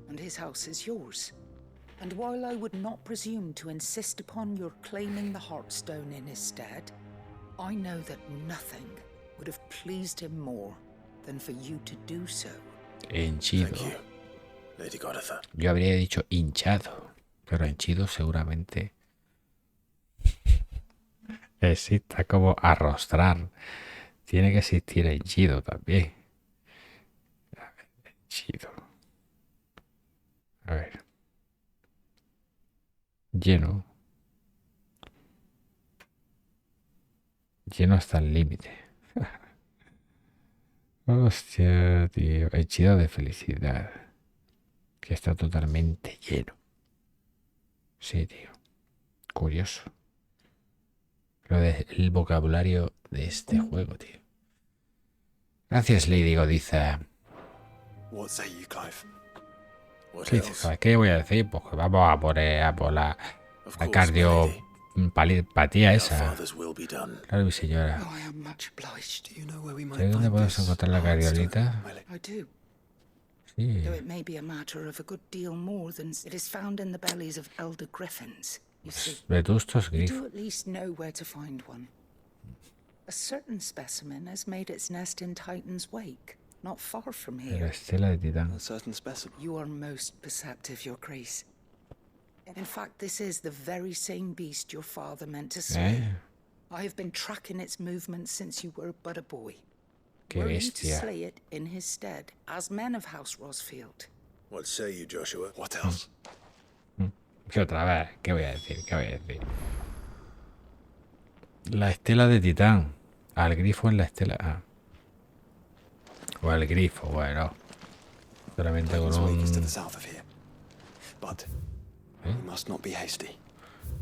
and his house is yours. And while I would not presume to insist upon your claiming the Heartstone in his stead, I know that nothing would have pleased him more than for you to do so. Henchido. Thank you, Lady Goditha. Yo habría dicho hinchado, pero henchido seguramente exista como arrostrar. Tiene que existir henchido también. A ver, henchido. A ver. Lleno. Lleno hasta el límite. Hostia, tío. Henchido de felicidad. Que está totalmente lleno. Sí, tío. Curioso. Lo del vocabulario de este juego, tío. Gracias, Lady Goditha. What say you, Clive? ¿Qué dices? ¿Qué voy a decir? Pues que vamos a por la cardiopatía esa. Claro, mi señora. ¿Sabes dónde podemos encontrar la cardiolita? Sí. Though it may be a matter of a good deal more than it is found in the bellies of elder griffins. You see, Vetustos you do at least know where to find one. A certain specimen has made its nest in Titan's Wake, not far from La here. estela de Titán. A certain specimen. You are most perceptive, Your Grace. In fact, this is the very same beast your father meant to slay. I have been tracking its movements since you were but a boy. Qué bestia. To slay it in his stead, as men of House Rosfield. What say you, Joshua? What else? ¿Qué otra vez? ¿Qué voy a decir? ¿Qué voy a decir? La estela de Titán. Al grifo en la estela. Ah. O al grifo, bueno. Solamente con un...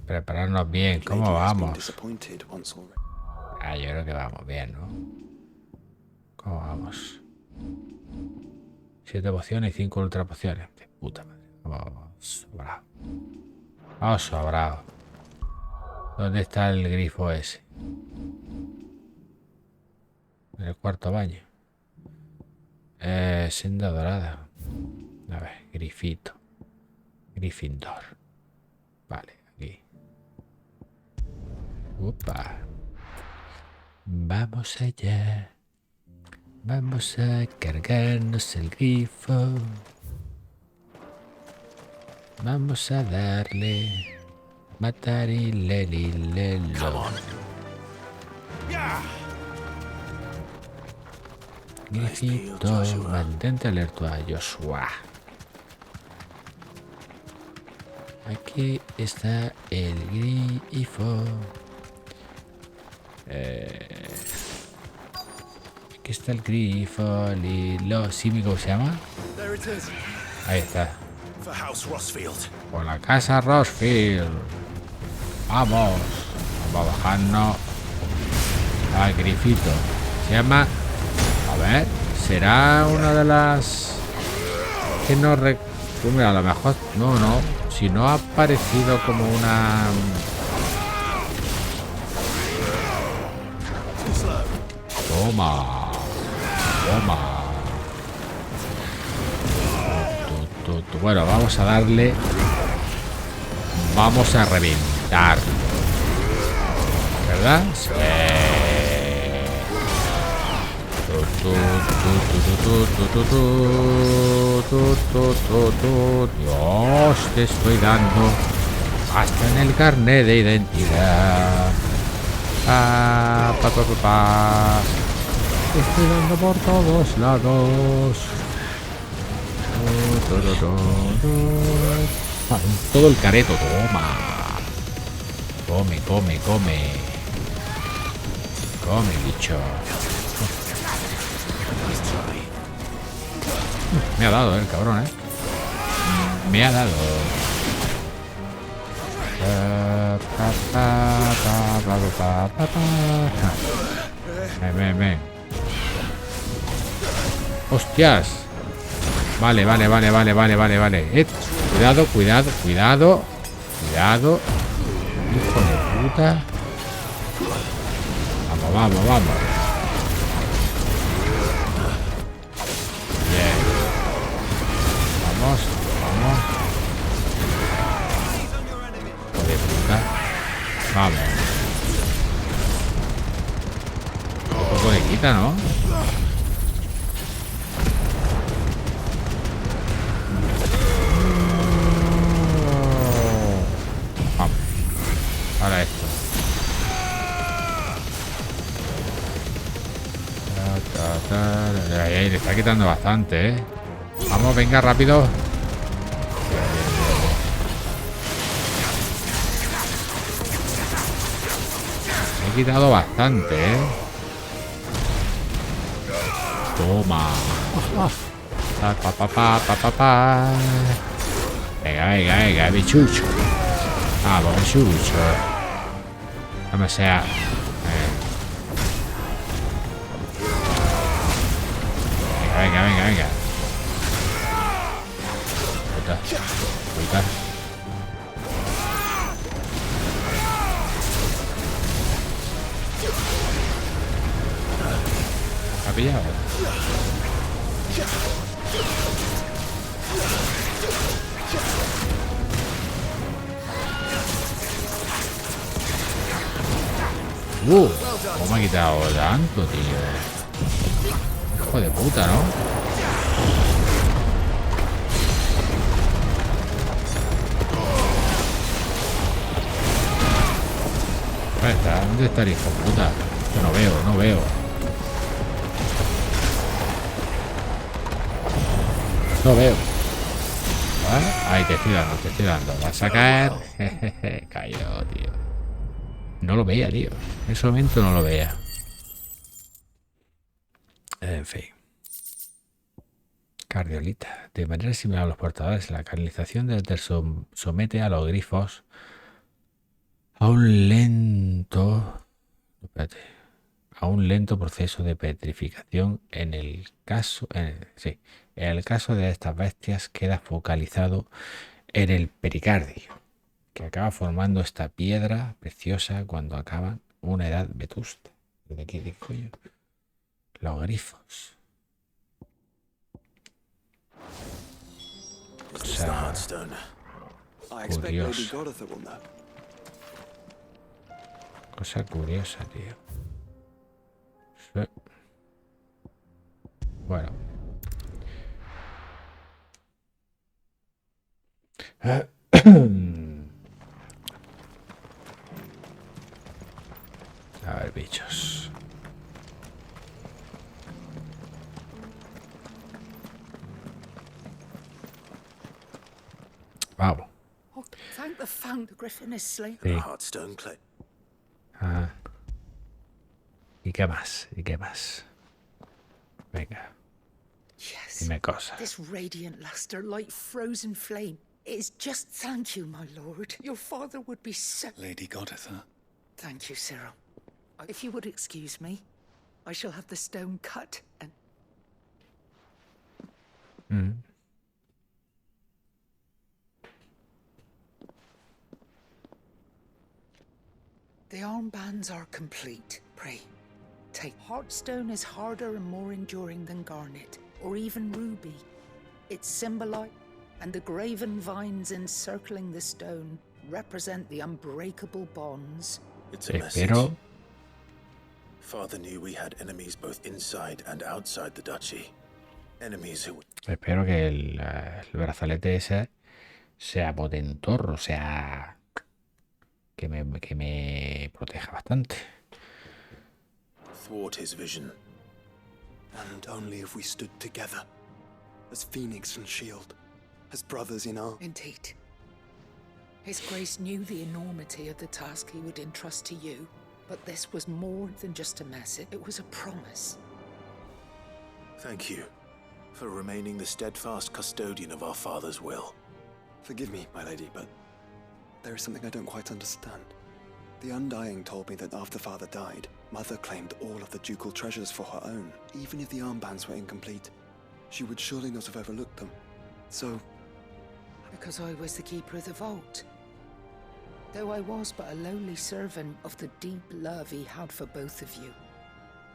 Prepararnos bien. ¿Cómo vamos? Ah, yo creo que vamos bien, ¿no? ¿Cómo vamos? 7 pociones y 5 ultra pociones. De puta madre. Vamos sobrado. Vamos sobrado. ¿Dónde está el grifo ese? En el cuarto baño. Senda dorada. A ver, grifito. Gryffindor. Vale, aquí. Upa. Vamos allá. Vamos a cargarnos el grifo. Vamos a darle. Matar y lelilelo. Grifito, mantente alerta a Joshua. Aquí está el grifo. Aquí está el grifo. Lilo. ¿Sí, cómo se llama? Ahí está. Por la casa Rosfield. Vamos. Vamos a bajarnos al grifito. Se llama... A ver, será una de las que no mira, a lo mejor no, si no ha aparecido como una Toma. Toma. Bueno, vamos a darle. Vamos a reventar. ¿Verdad? Sí. Dios, te estoy dando hasta en el carnet de identidad. Te estoy dando por todos lados. Todo el careto, toma. Come, come, come. Come, bicho. Me ha dado el cabrón, Me ha dado. Ven. Hostias. Vale. Cuidado. Hijo de puta. Vamos. Bien. Vamos. Hijo de puta. Vamos. Un poco de quita, ¿no? Ahora esto. Ahí le está quitando bastante, Vamos, venga, rápido. He quitado bastante, Toma. Venga, bichucho. Vamos, bichucho. No sea. Venga. Puta. ¿Ha pillado? ¿Cómo me ha quitado tanto, tío? Hijo de puta, ¿no? ¿Dónde está el hijo de puta? Yo no veo. No veo. Ahí te estoy dando. Vas a caer. Cayó, tío. No lo veía, tío. En ese momento no lo veía. En fin. Cardiolita. De manera similar a los portadores, la canalización del tercio somete a los grifos a un lento proceso de petrificación. En el caso de estas bestias queda focalizado en el pericardio, que acaba formando esta piedra preciosa cuando acaban una edad vetusta. ¿De qué digo yo? Los grifos. Cosa curiosa. Cosa curiosa, tío. Sí. Bueno. A ver, bichos. Vamos. Oh, thank the founder, Griffin is slain. Sí. Heartstone clay. Ajá. ¿Y qué más? Venga. Yes. Dime cosas. This radiant luster, like frozen flame. It's just thank you, my lord. Your father would be so... Lady Goditha. Thank you, Cyril. If you would excuse me, I shall have the stone cut and... The armbands are complete. Pray, take. Heartstone is harder and more enduring than garnet, or even ruby. It's symbolized, and the graven vines encircling the stone represent the unbreakable bonds. It's a message. Pero Father knew we had enemies both inside and outside the duchy. Enemies who... espero que el brazalete ese sea potentorro, sea que me proteja bastante. thwart his vision. And only if we stood together, as Phoenix and Shield, as brothers in arms. Indeed. His Grace knew the enormity of the task he would entrust to you, but this was more than just a message. It was a promise. Thank you for remaining the steadfast custodian of our father's will. Forgive me, my lady, but there is something I don't quite understand. The Undying told me that after Father died, Mother claimed all of the ducal treasures for her own. Even if the armbands were incomplete, she would surely not have overlooked them. So... Because I was the keeper of the vault. Though I was but a lowly servant of the deep love he had for both of you,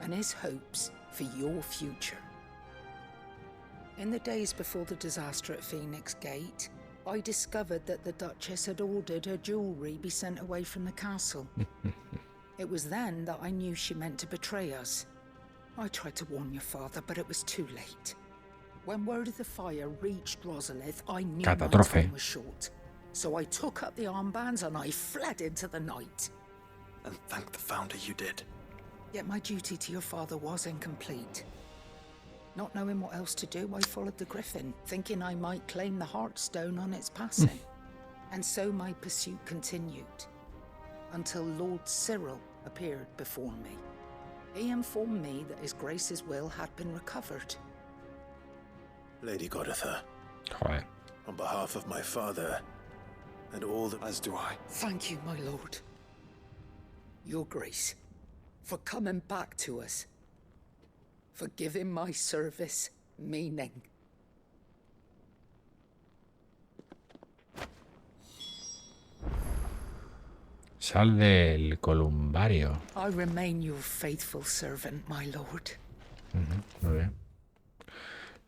and his hopes for your future. In the days before the disaster at Phoenix Gate, I discovered that the Duchess had ordered her jewelry be sent away from the castle. It was then that I knew she meant to betray us. I tried to warn your father, but it was too late. When word of the fire reached Rosalith, I knew my time was short. So I took up the armbands and I fled into the night. And thank the Founder you did. Yet my duty to your father was incomplete. Not knowing what else to do, I followed the Griffin, thinking I might claim the Heartstone on its passing. And so my pursuit continued, until Lord Cyril appeared before me. He informed me that His Grace's will had been recovered. Lady Goditha, Joder. on behalf of my father and all that... As do I. Thank you, my lord. Your Grace, for coming back to us. For giving my service meaning. Sal del columbario. I remain your faithful servant, my lord. Muy bien.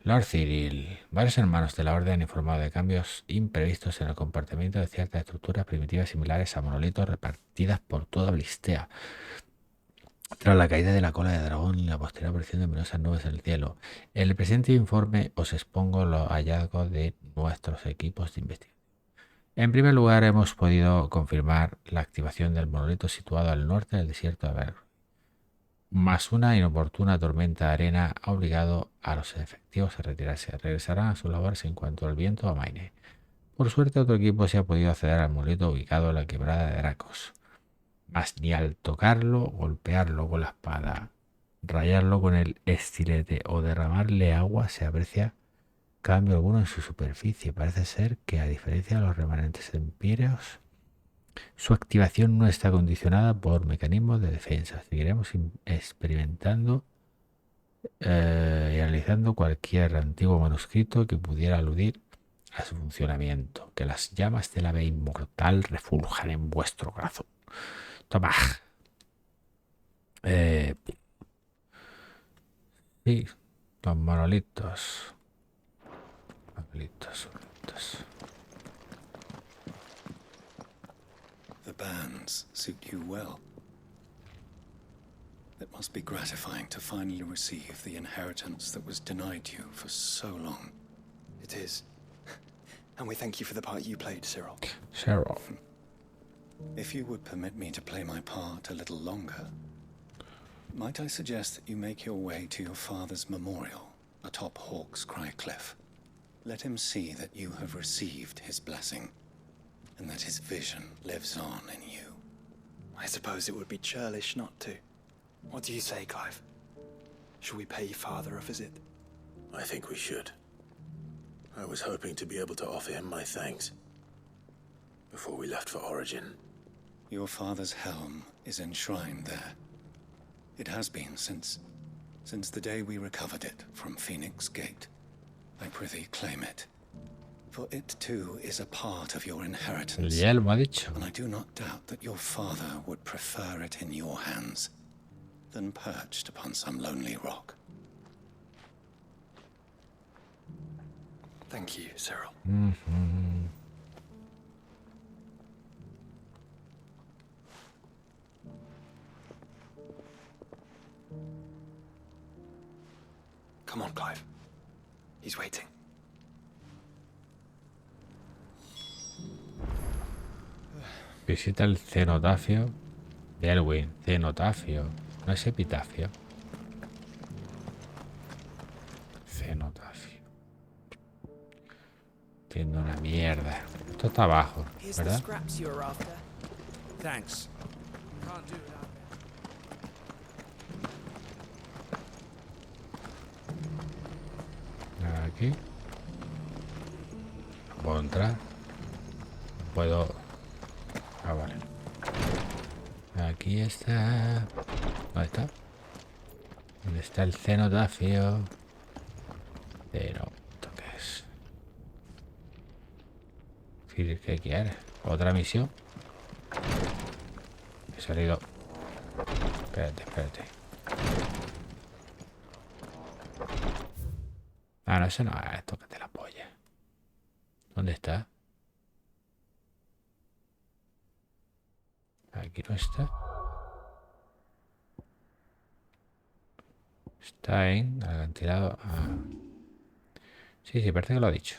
Lord Cyril. Varios hermanos de la Orden han informado de cambios imprevistos en el comportamiento de ciertas estructuras primitivas similares a monolitos repartidas por toda Blistea. Tras la caída de la cola de dragón y la posterior aparición de numerosas nubes en el cielo, en el presente informe os expongo los hallazgos de nuestros equipos de investigación. En primer lugar, hemos podido confirmar la activación del monolito situado al norte del desierto de ELRulK.O. Más una inoportuna tormenta de arena ha obligado a los efectivos a retirarse. Regresarán a sus labores en cuanto el viento amaine. Por suerte, otro equipo se ha podido acceder al monolito ubicado en la quebrada de Dracos. Mas ni al tocarlo, golpearlo con la espada, rayarlo con el estilete o derramarle agua se aprecia cambio alguno en su superficie. Parece ser que, a diferencia de los remanentes empíreos, su activación no está condicionada por mecanismos de defensa. Seguiremos experimentando y analizando cualquier antiguo manuscrito que pudiera aludir a su funcionamiento. Que las llamas de la ave inmortal refuljan en vuestro corazón. Toma. Sí, los monolitos. Monolitos. The bands suit you well. It must be gratifying to finally receive the inheritance that was denied you for so long. It is. And we thank you for the part you played, Cyril. Cyril. If you would permit me to play my part a little longer, might I suggest that you make your way to your father's memorial atop Hawk's Cry Cliff? Let him see that you have received his blessing, and that his vision lives on in you. I suppose it would be churlish not to. What do you say, Clive? Shall we pay Father a visit? I think we should. I was hoping to be able to offer him my thanks before we left for Origin. Your father's helm is enshrined there. It has been since the day we recovered it from Phoenix Gate. I prithee claim it, for it too is a part of your inheritance. El yelmo ha dicho. And I do not doubt that your father would prefer it in your hands. than perched upon some lonely rock. Thank you, Cyril. Come on, Clive. He's waiting. Visita el cenotafio de Elwyn. Cenotafio. No es epitafio. Cenotafio. Entiendo una mierda. Esto está abajo, ¿verdad? Thanks. Aquí. No puedo entrar. Puedo. Ah, vale. Aquí está. ¿Dónde está? ¿Dónde está el cenotafio? Ceno. ¿Esto qué es? ¿Qué quieres? ¿Otra misión? He salido. Espérate. Ah, no, eso no. Esto que te la polla. ¿Dónde está? Aquí no está. Está en acantilado. Ah. Sí, parece que lo ha dicho.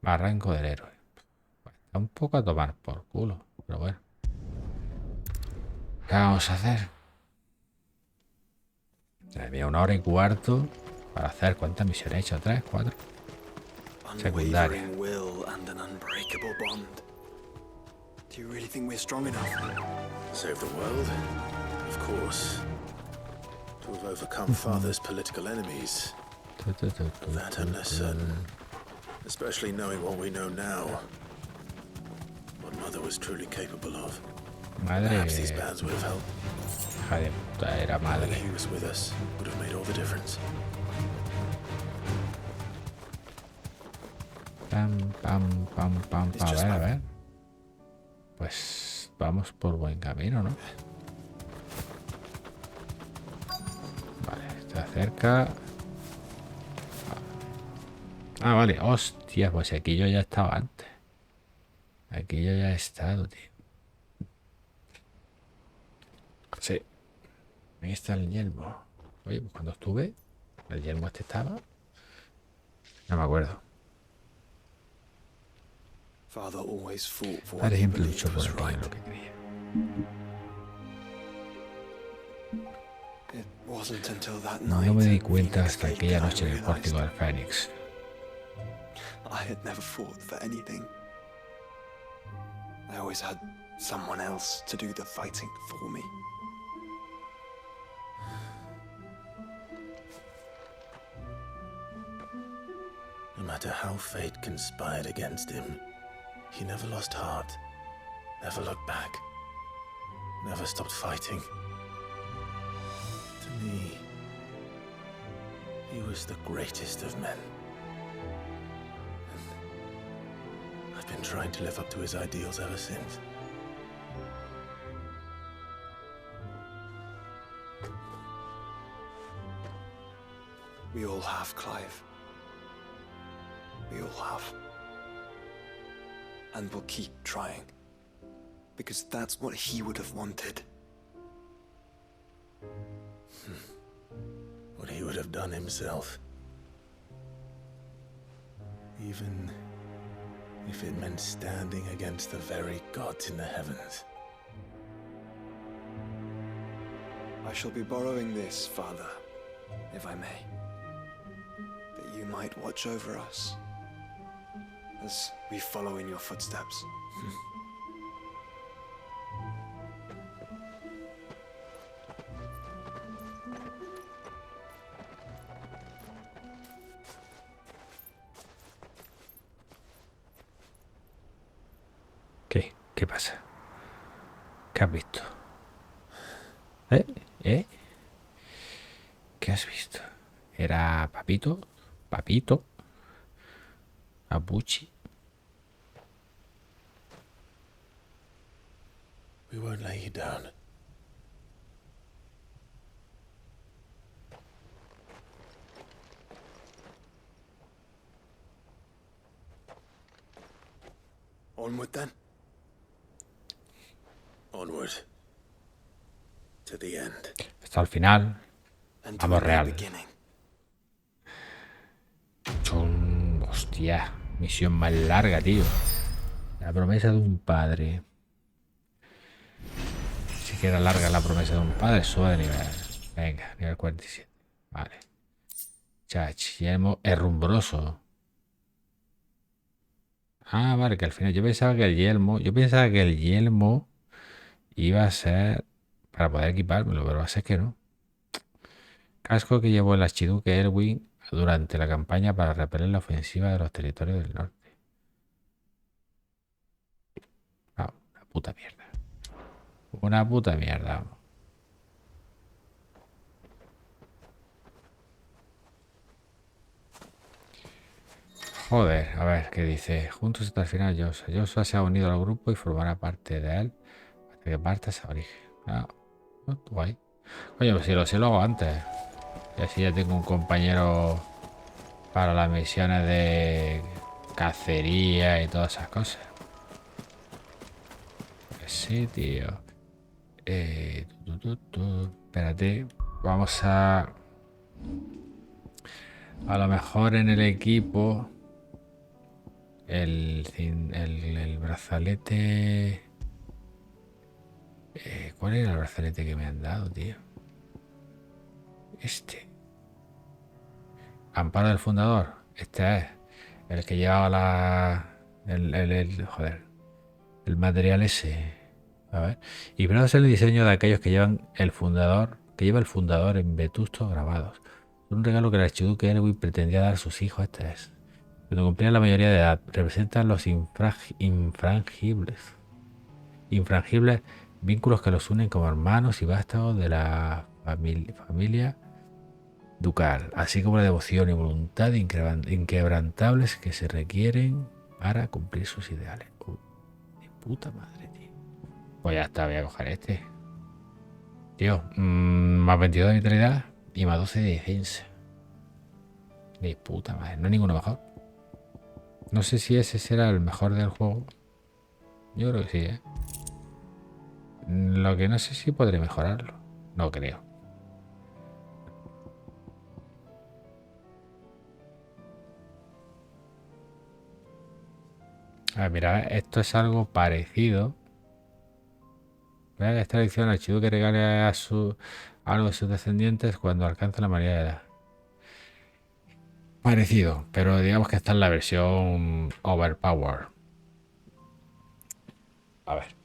Barranco del héroe. Está un poco a tomar por culo, pero bueno. ¿Qué vamos a hacer? Había 1 hora y cuarto para hacer. ¿Cuántas misiones he hecho? ¿3? ¿4? Secundaria. Unwavering will and an unbreakable bond. Do you really think we're strong enough? Save the world? Of course. To have overcome Father's political enemies. That I'm less certain. Especially knowing what we know now. What Mother was truly capable of. Madre. Perhaps these bands would have helped. Hija de puta, era madre. He was with us. Would have made all the difference. Pam. A ver. Pues vamos por buen camino, ¿no? Vale, está cerca. Ah, vale. Hostia, pues aquí yo ya he estado antes. Aquí yo ya he estado, tío. Sí. Ahí está el yelmo. Oye, pues cuando estuve, el yelmo este estaba. No me acuerdo. Father always fought for what Padre he siempre believed luchó por was aquello right. lo que quería. It wasn't until that night No me di at cuenta Phoenix hasta Gate aquella that I noche en el realized pórtico del Fénix. I had never fought for anything. I always had someone else to do the fighting for me. No matter how fate conspired against him, he never lost heart, never looked back, never stopped fighting. To me, he was the greatest of men. And I've been trying to live up to his ideals ever since. We all have, Clive. We all have. And we'll keep trying. Because that's what he would have wanted. What he would have done himself. Even if it meant standing against the very gods in the heavens. I shall be borrowing this, Father, if I may. That you might watch over us as we follow in your footsteps. ¿Qué? ¿Qué pasa? ¿Qué has visto? ¿Eh? ¿Qué has visto? ¿Era Papito? ¿Papito? ¿Abuchi? We won't lay you down. Onward then. Onward. To the end. Hasta el final. And to a Vamos new real. beginning. Hostia. Misión más larga, tío. La promesa de un padre. Si que era larga la promesa de un padre, sube de nivel. Venga, nivel 47. Vale. Chach, yelmo herrumbroso. Ah, vale, que al final yo pensaba que el yelmo. Yo pensaba que el yelmo iba a ser para poder equipármelo, pero va a ser que no. Casco que llevó el archiduque Elwin durante la campaña para repeler la ofensiva de los territorios del norte. Ah, una puta mierda. Una puta mierda. Joder, a ver, ¿qué dice? Juntos hasta el final, Joshua. Joshua se ha unido al grupo y formará parte de él hasta que partas a origen. Ah, guay. Oye, pues si lo sé, lo hago antes. Y así ya tengo un compañero para las misiones de cacería y todas esas cosas. Pues sí, tío. Espérate. Vamos a lo mejor en el equipo el brazalete. ¿Cuál era el brazalete que me han dado, tío? Este. Amparo del fundador. Este es el que llevaba joder, el material ese. A ver. Y primero es el diseño de aquellos que llevan el fundador, que lleva el fundador en vetustos grabados. Un regalo que el archiduque Elwin pretendía dar a sus hijos. Este es. Cuando cumplían la mayoría de edad, representan los infrangibles vínculos que los unen como hermanos y vástagos de la familia ducal, así como la devoción y voluntad inquebrantables que se requieren para cumplir sus ideales. De puta madre, tío. Pues ya está, voy a coger este. Tío, más 22 de vitalidad y más 12 de defensa. De puta madre, no hay ninguno mejor. No sé si ese será el mejor del juego. Yo creo que sí, ¿eh? Lo que no sé si podré mejorarlo. No creo. A ver, mira, esto es algo parecido. Esta elección, el archiduque regale algo de sus descendientes cuando alcance la mayoría de edad. Parecido, pero digamos que está en la versión Overpower. A ver.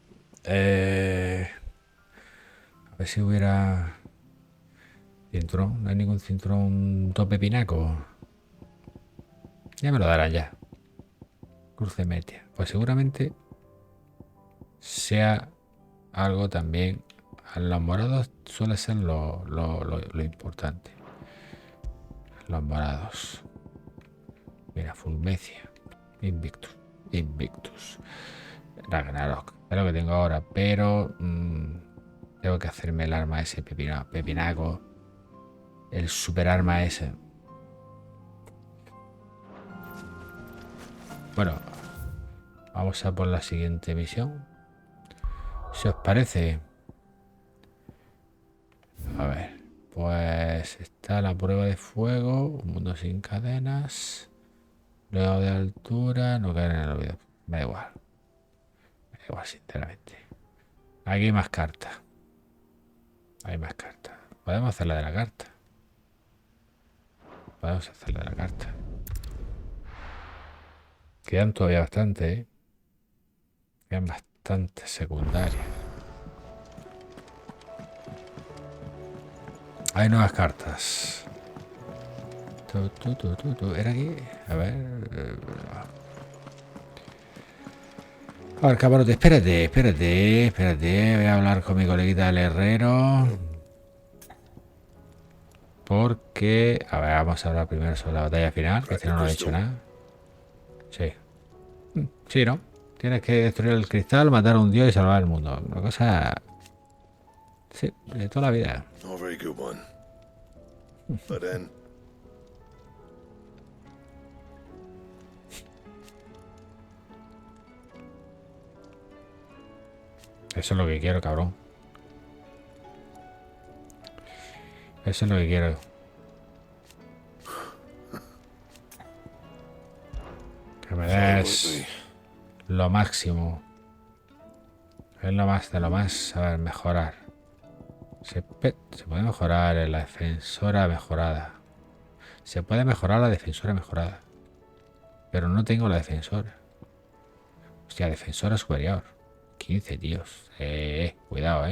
A ver si hubiera cinturón. No hay ningún cinturón tope pinaco. Ya me lo darán ya. Cruce media. Pues seguramente sea algo también. A los morados suele ser lo importante. Los morados. Mira, Fulmecia. Invictus. Ragnarok. Es lo que tengo ahora. Pero tengo que hacerme el arma ese pepinaco. El super arma ese. Bueno. Vamos a por la siguiente misión. Si os parece. A ver. Pues está la prueba de fuego. Un mundo sin cadenas. Luego de altura. No caer en el olvido. Me da igual. Me da igual, sinceramente. Aquí hay más cartas. Hay más cartas. Podemos hacer la de la carta. Podemos hacer la de la carta. Quedan todavía bastante, ¿eh? Quedan bastantes secundarias. Hay nuevas cartas. ¿Era aquí? A ver. A ver, cabarote, espérate. Voy a hablar con mi coleguita del herrero. Porque... A ver, vamos a hablar primero sobre la batalla final, que este no lo he dicho nada. Sí. Sí, ¿no? Tienes que destruir el cristal, matar a un dios y salvar el mundo. Una cosa... Sí, de toda la vida. A very good one. But then... Eso es lo que quiero, cabrón. Eso es lo que quiero. Que me des lo máximo. Es lo más de lo más. A ver, mejorar. Se puede mejorar en la defensora mejorada. Se puede mejorar la defensora mejorada. Pero no tengo la defensora. Hostia, defensora superior. 15, tíos. Cuidado,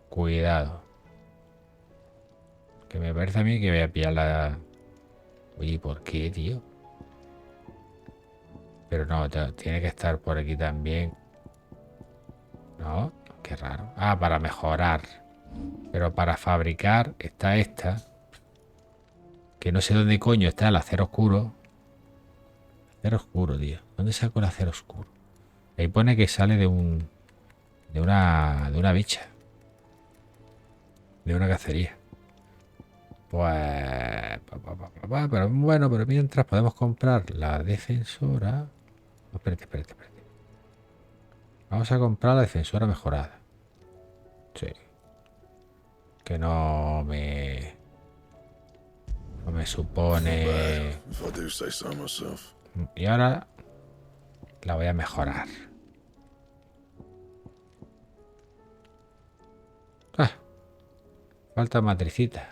Cuidado. Que me parece a mí que voy a pillar la... Oye, ¿por qué, tío? Pero no, tiene que estar por aquí también. No, qué raro. Ah, para mejorar. Pero para fabricar está esta. Que no sé dónde coño está el acero oscuro. Acero oscuro, tío. ¿Dónde saco el acero oscuro? Ahí pone que sale de un... De una bicha. De una cacería. Pues... Pero bueno, pero mientras podemos comprar la defensora... Oh, espérate. Vamos a comprar la defensora mejorada. Sí. Que no me supone... Y ahora la voy a mejorar. Ah, falta matricita.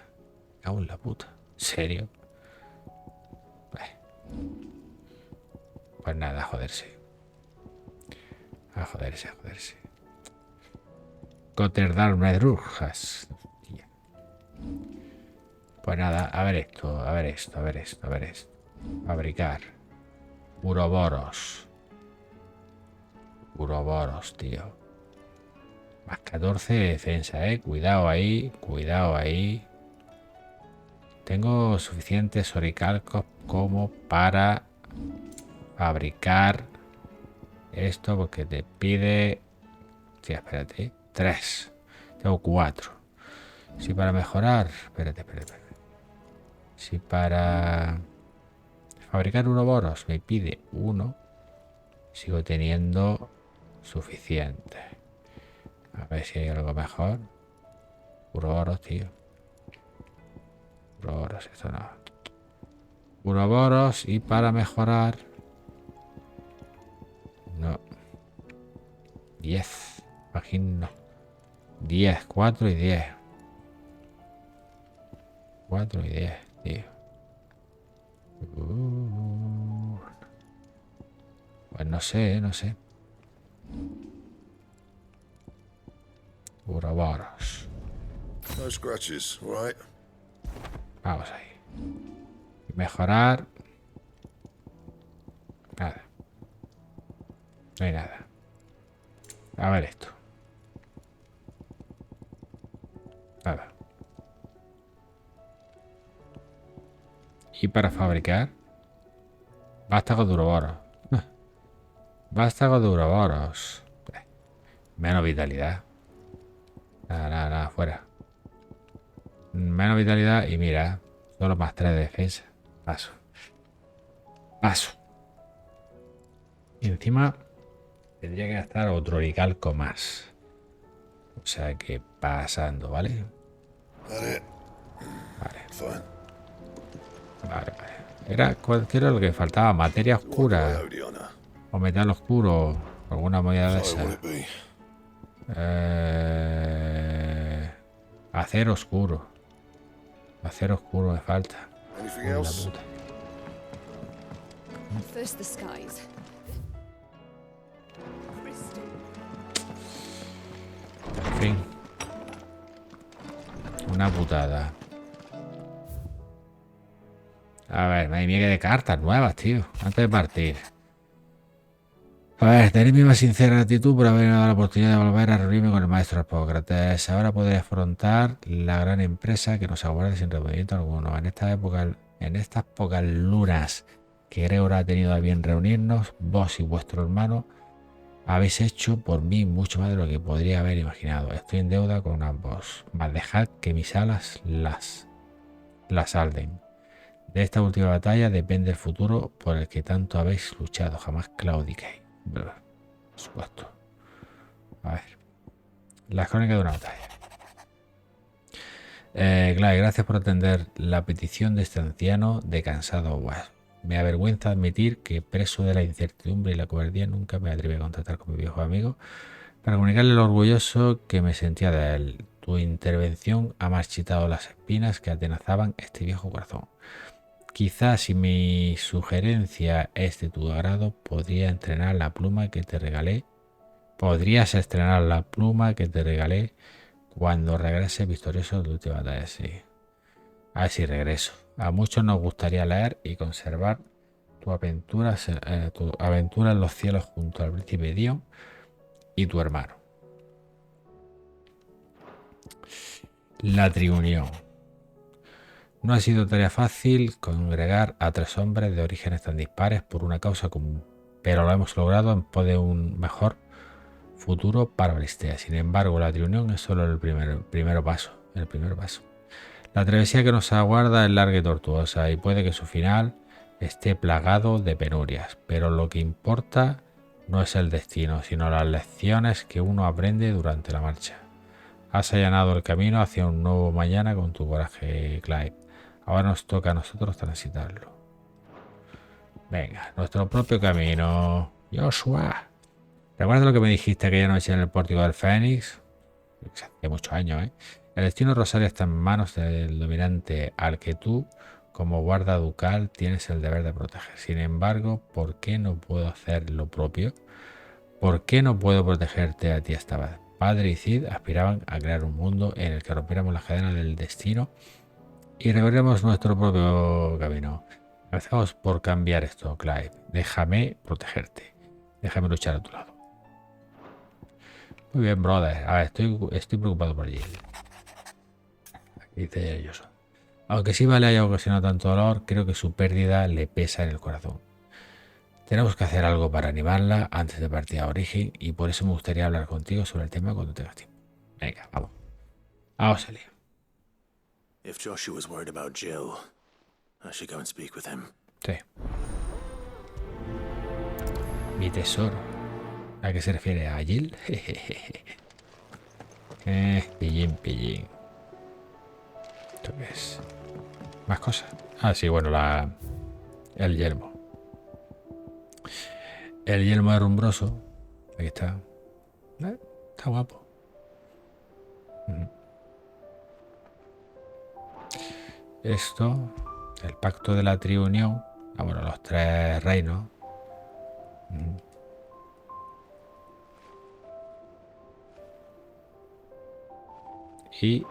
Cago en la puta. ¿En serio? Pues nada, a joderse. A joderse. Cotterdam-Redrujas. Pues nada, a ver esto. Fabricar. Uroboros, tío. Más 14 de defensa, Cuidado ahí. Tengo suficientes oricalcos como para fabricar esto porque te pide... Sí, espérate. 3. Tengo 4. Si para mejorar... Espérate. Si para fabricar uroboros me pide 1, sigo teniendo suficiente. A ver si hay algo mejor. Uroboros, tío. Uroboros, esto no. Uroboros y para mejorar... No. 10. Imagino. 10, 4 y 10. 4 y 10, tío. Pues no sé. Uroboros. No scratches, right? Vamos ahí. Mejorar. Nada. No hay nada. A ver esto. Nada. Y para fabricar. Vástago de uroboros. Vástago de uroboros. Menos vitalidad. Nada, fuera. Menos vitalidad y mira. Solo más 3 de defensa. Paso. Y encima tendría que gastar otro oricalco más. O sea que pasando, ¿vale? Vale. ¿Qué era lo que faltaba? Materia oscura. O metal oscuro. Alguna movida de esa. Acero oscuro. Acero oscuro me falta. La puta. First the skies. En fin. Una putada. A ver, madre mía, que de cartas nuevas, tío. Antes de partir. A ver, tener mi más sincera gratitud por haberme dado la oportunidad de volver a reunirme con el maestro Hipócrates. Ahora podré afrontar la gran empresa que nos aguarda sin remordimiento alguno. En estas pocas lunas que Gregory ha tenido a bien reunirnos, vos y vuestro hermano habéis hecho por mí mucho más de lo que podría haber imaginado. Estoy en deuda con ambos. Mas dejad que mis alas las salden. De esta última batalla depende el futuro por el que tanto habéis luchado. Jamás claudiquéis. Por supuesto. A ver. Las crónicas de una batalla. Claro, gracias por atender la petición de este anciano de cansado Guas. Me avergüenza admitir que, preso de la incertidumbre y la cobardía, nunca me atreví a contactar con mi viejo amigo para comunicarle lo orgulloso que me sentía de él. Tu intervención ha marchitado las espinas que atenazaban este viejo corazón. Quizás si mi sugerencia es de tu agrado, podrías estrenar la pluma que te regalé cuando regrese victorioso de la última batalla. Sí. A ver si regreso. A muchos nos gustaría leer y conservar tu aventura en los cielos junto al príncipe Dion y tu hermano. La triunión. No ha sido tarea fácil congregar a 3 hombres de orígenes tan dispares por una causa común, pero lo hemos logrado en pos de un mejor futuro para Bristea. Sin embargo, la triunión es solo el primer paso. La travesía que nos aguarda es larga y tortuosa y puede que su final esté plagado de penurias, pero lo que importa no es el destino, sino las lecciones que uno aprende durante la marcha. Has allanado el camino hacia un nuevo mañana con tu coraje, Clive. Ahora nos toca a nosotros transitarlo. Venga, nuestro propio camino. Joshua. ¿Recuerdas lo que me dijiste aquella noche en el pórtico del Fénix? Hace muchos años, ¿eh? El destino Rosario está en manos del dominante al que tú, como guarda ducal, tienes el deber de proteger. Sin embargo, ¿por qué no puedo hacer lo propio? ¿Por qué no puedo protegerte a ti esta vez? Padre y Cid aspiraban a crear un mundo en el que rompiéramos las cadenas del destino y recorriéramos nuestro propio camino. Empezamos por cambiar esto, Clive. Déjame protegerte. Déjame luchar a tu lado. Muy bien, brother. A ver, estoy preocupado por Jill. Aquí dice ellos. Aunque sí le haya ocasionado tanto dolor, creo que su pérdida le pesa en el corazón. Tenemos que hacer algo para animarla antes de partir a origen y por eso me gustaría hablar contigo sobre el tema cuando tengas tiempo. Venga, vamos. Vamos a salir. If Joshua's worried about Jill, I should go and speak with him. Sí. Mi tesoro. ¿A qué se refiere? ¿A Jill? Pillín. ¿Esto qué es? ¿Más cosas? Ah, sí, bueno, el yelmo. El yelmo herrumbroso. Aquí está. Está guapo. Esto, el pacto de la triunión. Ah, bueno, los 3 reinos. Y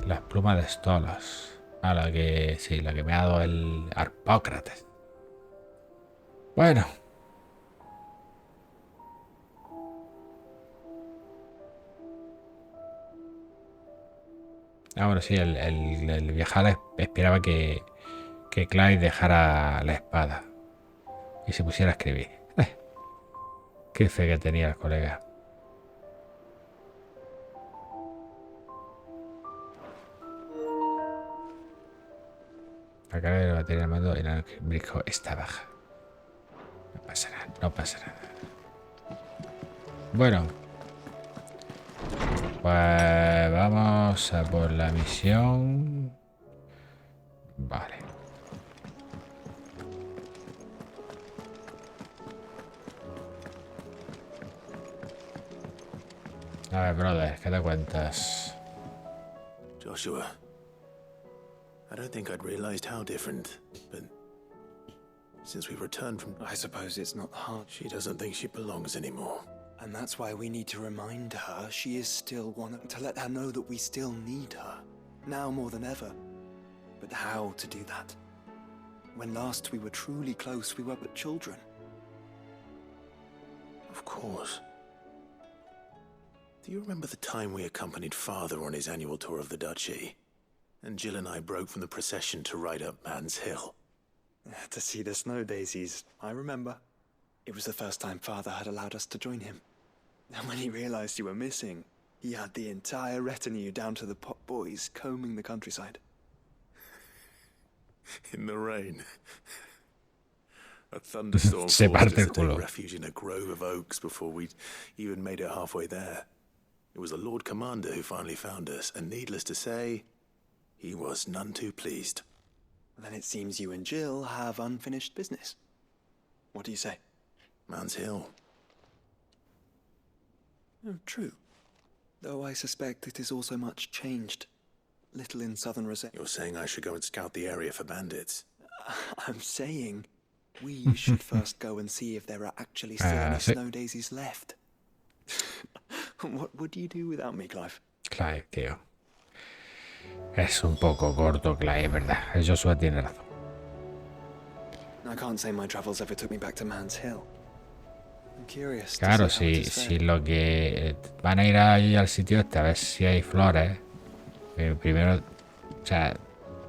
las plumas de Stolas. A la que me ha dado el Arpócrates. Bueno. Ahora sí, el viajar esperaba que Clive dejara la espada y se pusiera a escribir. Qué fe que tenía el colega. La carga de la batería del mando en el brisco está baja. No pasa nada. Bueno. Pues vamos a por la misión. Vale. A ver, brother, ¿qué te cuentas? Joshua, I don't think I'd realized how different, but since we returned from... I suppose it's not hard. She doesn't think she belongs anymore. And that's why we need to remind her she is still one, to let her know that we still need her, now more than ever. But how to do that? When last we were truly close, we were but children. Of course. Do you remember the time we accompanied Father on his annual tour of the Duchy? And Jill and I broke from the procession to ride up Man's Hill. To see the snow daisies, I remember. It was the first time Father had allowed us to join him. And when he realized you were missing, he had the entire retinue down to the pot boys combing the countryside. In the rain. A thunderstorm Se forced parte us el to take culo. refuge in a grove of oaks before we'd even made it halfway there. It was the Lord Commander who finally found us, and needless to say, he was none too pleased. Then it seems you and Jill have unfinished business. What do you say? Man's Hill. Oh, true. Though I suspect it is also much changed. Little in southern Rosette. You're saying I should go and scout the area for bandits? I'm saying we should first go and see if there are actually still any sí. snow daisies left. What would you do without me, Clive? Clive, tío. Es un poco corto, Clive, ¿verdad? Joshua tiene razón. I can't say my travels ever took me back to Man's Hill. I'm curious. Claro, si lo que van a ir ahí al sitio este a ver si hay flores. Primero, o sea,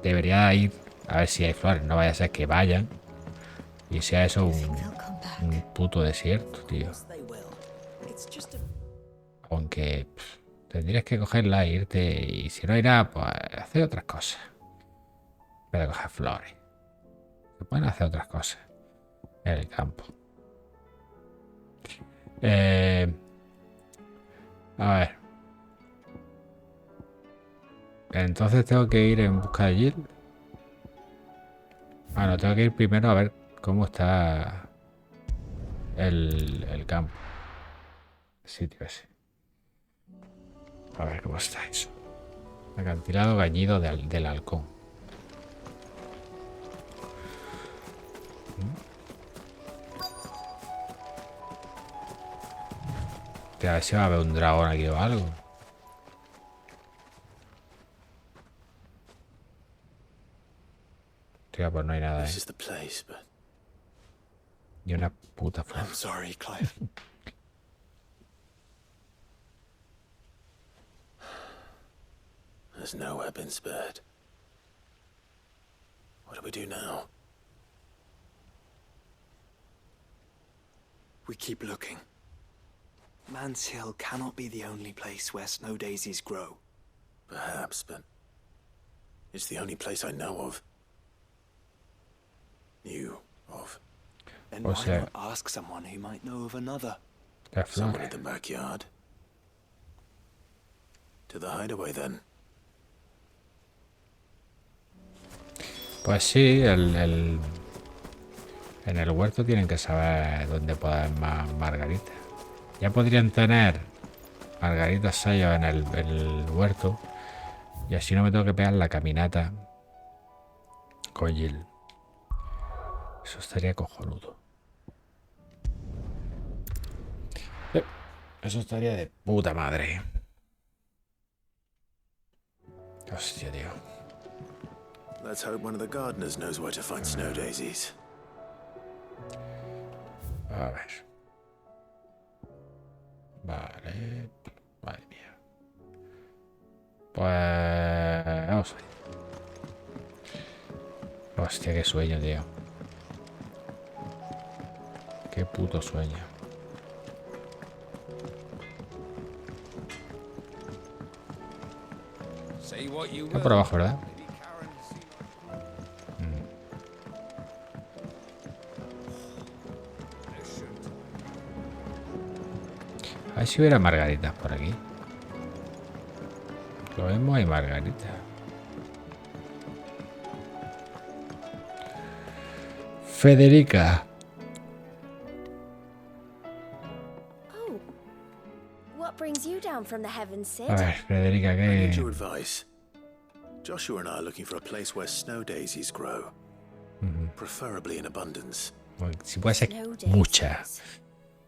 debería ir a ver si hay flores. No vaya a ser que vayan y sea eso un puto desierto, tío. Aunque tendrías que cogerla e irte, y si no hay nada, pues hacer otras cosas. En vez de coger flores. Se pueden hacer otras cosas en el campo. A ver. Entonces tengo que ir en busca de Jill. Bueno, tengo que ir primero a ver cómo está el campo. El sitio ese. A ver cómo está eso. Acantilado gañido del halcón. A ver si va a haber un dragón aquí o algo. Tío, pues no hay nada, Ni una puta flor. I'm sorry, Clive. There's nowhere been spared. What do we do now? We keep looking. Man's Hill cannot be the only place where snow daisies grow. Perhaps, but it's the only place I know of. Knew of. Then why not ask someone who might know of another? Someone in the backyard. To the hideaway, then. Pues sí, en el huerto tienen que saber dónde puede haber más margaritas. Ya podrían tener margaritas sellos en el huerto. Y así no me tengo que pegar la caminata con Jill. Eso estaría cojonudo. Eso estaría de puta madre. Hostia, tío. Let's hope one of the gardeners knows where to find snow daisies. A ver. Vale. Madre mía. Pues... vamos allá. Hostia, qué sueño, tío. Qué puto sueño. Está por abajo, ¿verdad? A ver si hubiera margaritas por aquí. Lo vemos, hay margaritas. Federica. Oh. What brings you down from the heavens, Sid? A ver, Federica, I need ¿qué? your advice. Joshua and I are looking for a place where snow daisies grow. Preferably in abundance. Si puede ser Snow muchas.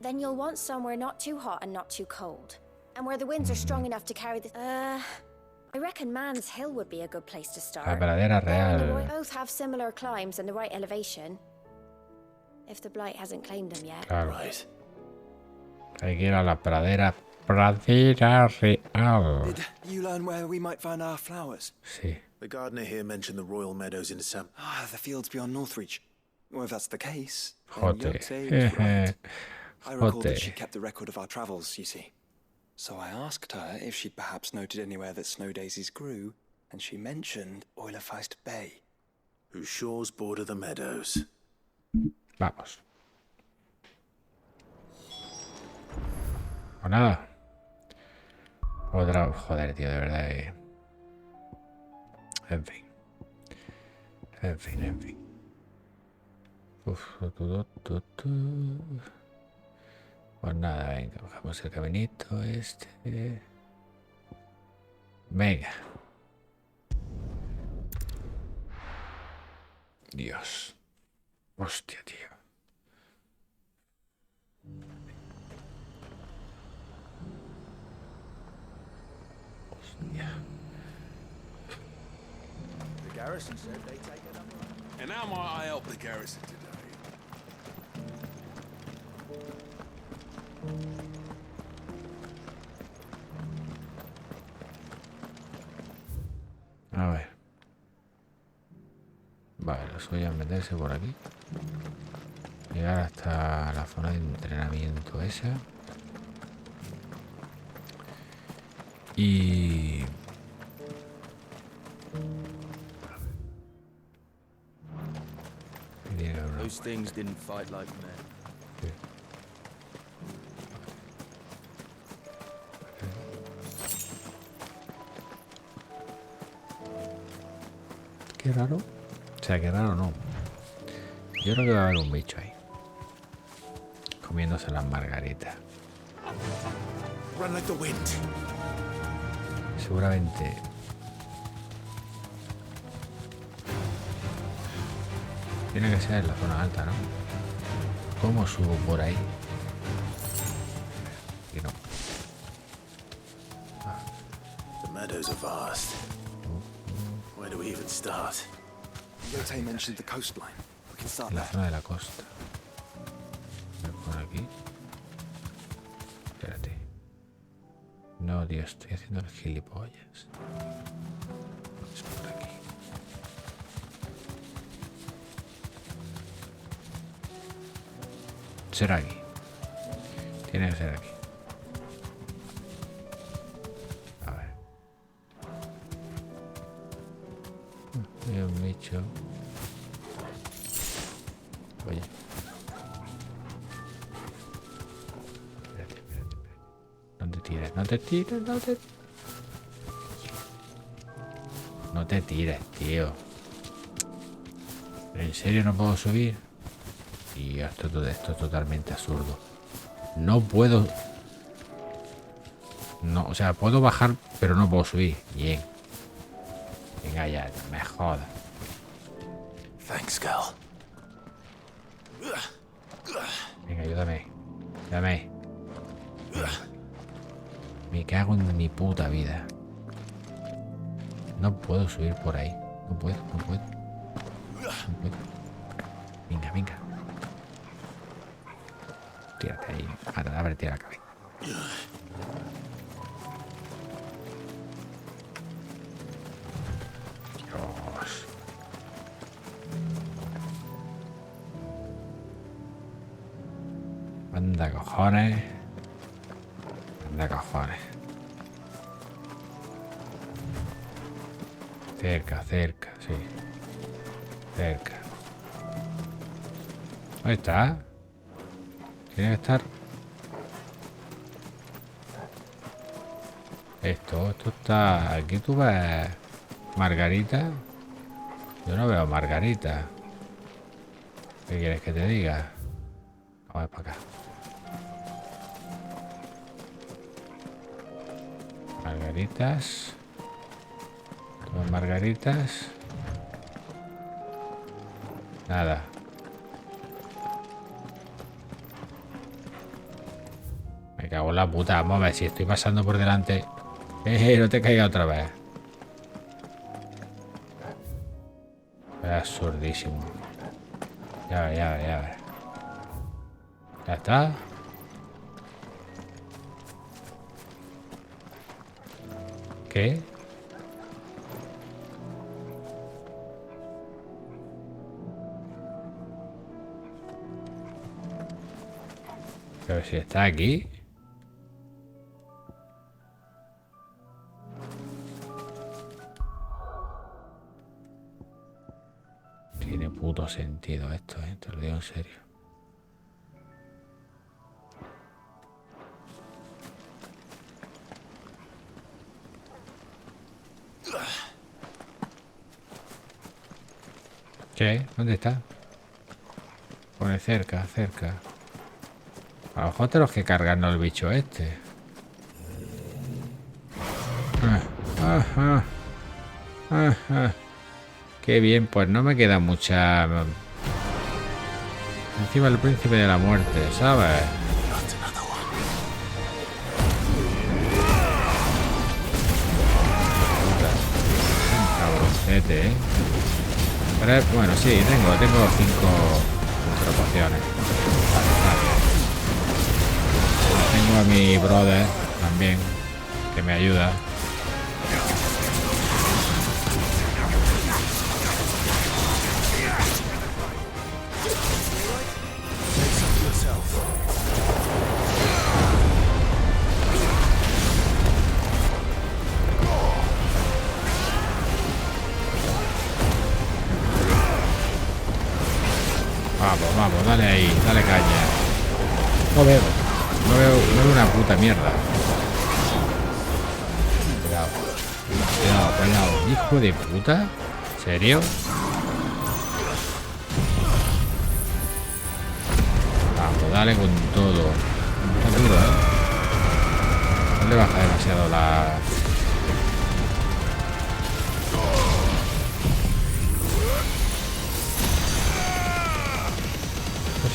Then you'll want somewhere not too hot and not too cold. And where the winds are strong enough to carry the... I reckon Man's Hill would be a good place to start. La pradera real. Both have similar climbs and the right elevation. If the blight hasn't claimed them yet. Claro. Right. Hay que ir a la pradera. Pradera real. Did you learn where we might find our flowers? Sí. The gardener here mentioned the royal meadows in December. The fields beyond Northreach. Well, if that's the case, Joder. then Yotze was right. I recall that she kept the record of our travels, you see. So I asked her if she'd perhaps noted anywhere that snow daisies grew, and she mentioned Eulerfeist Bay. Whose shores border the meadows. Vamos. O nada. Otra... Joder, tío, de verdad que... En fin. En fin, en fin. Uf, Pues nada, venga, cogemos el caminito este. Venga. Dios. Hostia, tío. Hostia. The garrison said they take another. And how might I help the garrison today? A ver. Vale, lo suyo es meterse por aquí. Llegar hasta la zona de entrenamiento esa. Y... Those things didn't fight like men. Qué raro. O sea, qué raro no. Yo creo que va a haber un bicho ahí. Comiéndose las margaritas. Run like the wind. Seguramente. Tiene que ser en la zona alta, ¿no? ¿Cómo subo por ahí? Y no. The meadows are vast. Where do we even start? Yote mentioned the coastline. We can start En la there. zona de la costa. Por aquí. Espérate. No, Dios, estoy haciendo el gilipollas. Es por aquí. Será aquí. Tiene que ser aquí. A ver. Hay un bicho. Oye. Espérate, espérate, espérate. No te tires, no te tires, no te... No te tires, tío. ¿En serio no puedo subir? Y esto es totalmente absurdo. No puedo... No, o sea, puedo bajar, pero no puedo subir. Bien. Venga ya, me joda. Thanks, girl. Venga, ayúdame. Ayúdame. Me cago en mi puta vida. No puedo subir por ahí. No puedo, no puedo. No puedo. Venga, venga. Tírate ahí. A ver, tira la cabeza. Dios. Anda cojones. Anda cojones. Cerca, cerca, sí. Cerca. Ahí está. Tiene que estar. Esto está. Aquí tú ves Margarita. Yo no veo Margarita. ¿Qué quieres que te diga? Vamos para acá. Margaritas. Todas margaritas. Nada. Me cago en la puta. Vamos a ver si estoy pasando por delante. No te caiga otra vez. Es absurdísimo. Ya ve, ya ve, ya ve. Ya está. ¿Qué? Pero si está aquí. Tiene puto puto sentido esto, te lo digo en serio. ¿Qué? ¿Dónde está? Pone cerca, cerca. A lo mejor tenemos que cargarnos el bicho este. Ajá. Ajá. Qué bien, pues no me queda mucha... Encima el príncipe de la muerte, ¿sabes? Cabroncete, ¿eh? Pero, bueno, sí, tengo 5 pociones. Vale, vale. Tengo a mi brother también, que me ayuda. Vamos, dale ahí, dale caña. No veo una puta mierda. Cuidado. Hijo de puta. ¿En serio? Vamos, dale con todo. Está duro, No le baja demasiado la...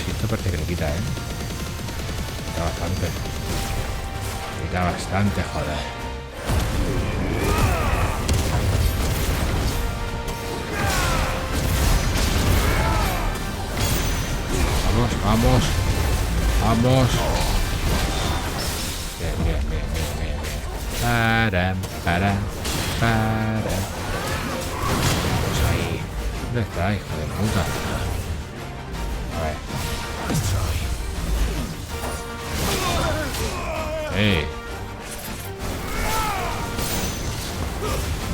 Esto parece que le quita, Quita bastante. Quita bastante, joder. Vamos. Bien. Para. Vamos ahí. ¿Dónde está, hijo de puta? A ver.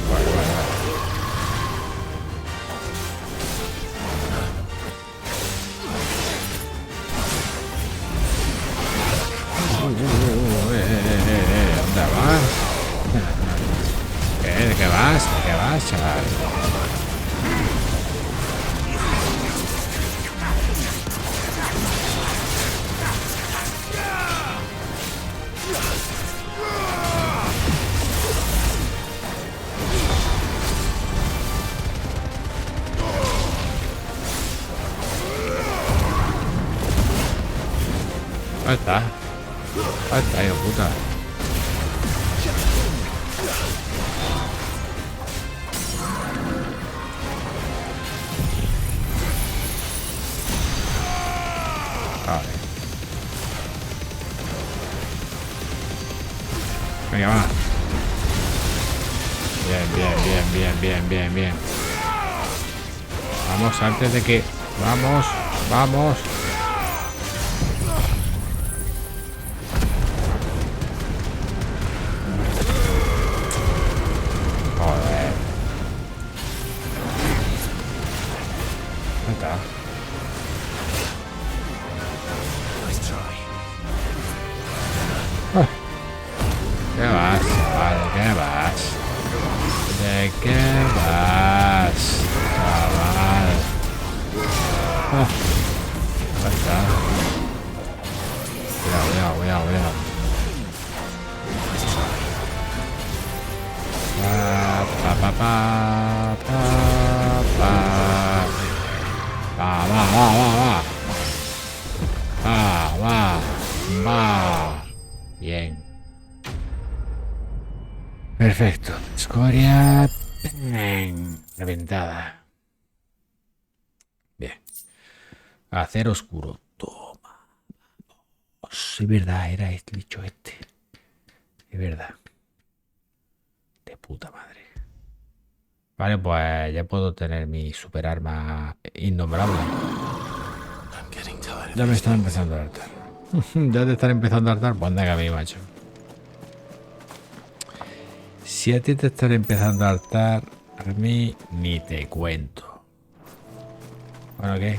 Vale. ¿Dónde vas? ¿De qué vas, chaval? Falta, hijo puta. Vale. Venga, va. Bien. Vamos, antes de que... Vamos. ¿De qué vas, chaval? Ahí está. Cuidado. Va. Bien. Perfecto. Escoria reventada. Bien. Acero oscuro. Toma. Es verdad, era este bicho este. Es verdad. De puta madre. Vale, pues ya puedo tener mi super arma innombrable. Ya me están empezando a hartar. Ya te están empezando a hartar. Pues anda que a mí, macho. Si a ti te están empezando a hartar, a mí ni te cuento. Bueno, ¿qué?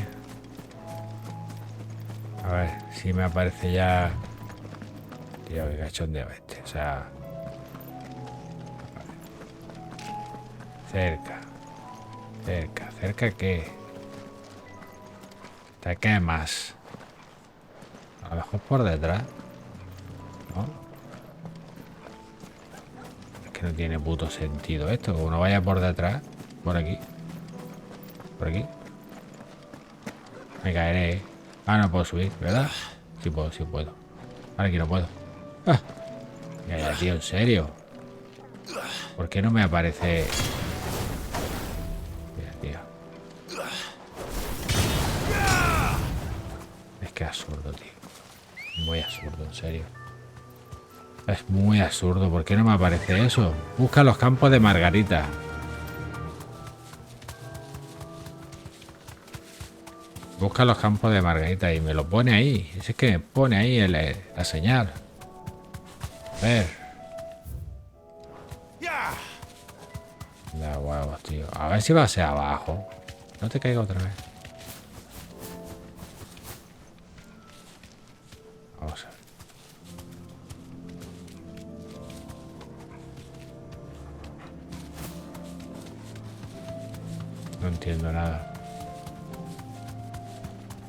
A ver, si me aparece ya... Tío, qué cachondeo este. O sea... Cerca. Cerca. ¿Cerca qué? ¿Te qué más? A lo mejor por detrás. ¿No? Es que no tiene puto sentido esto. Que uno vaya por detrás. Por aquí. Por aquí. Me caeré. Ah, no puedo subir, ¿verdad? Sí puedo, sí puedo. Ahora aquí no puedo. Ah. Ya, tío, en serio. ¿Por qué no me aparece? Mira, tío. Es que absurdo, tío. Muy absurdo, en serio. Es muy absurdo. ¿Por qué no me aparece eso? Busca los campos de margarita. Busca los campos de margarita y me lo pone ahí. Es que me pone ahí la señal. A ver. Da huevos, tío. A ver si va hacia abajo. No te caiga otra vez. Vamos a ver. No entiendo nada.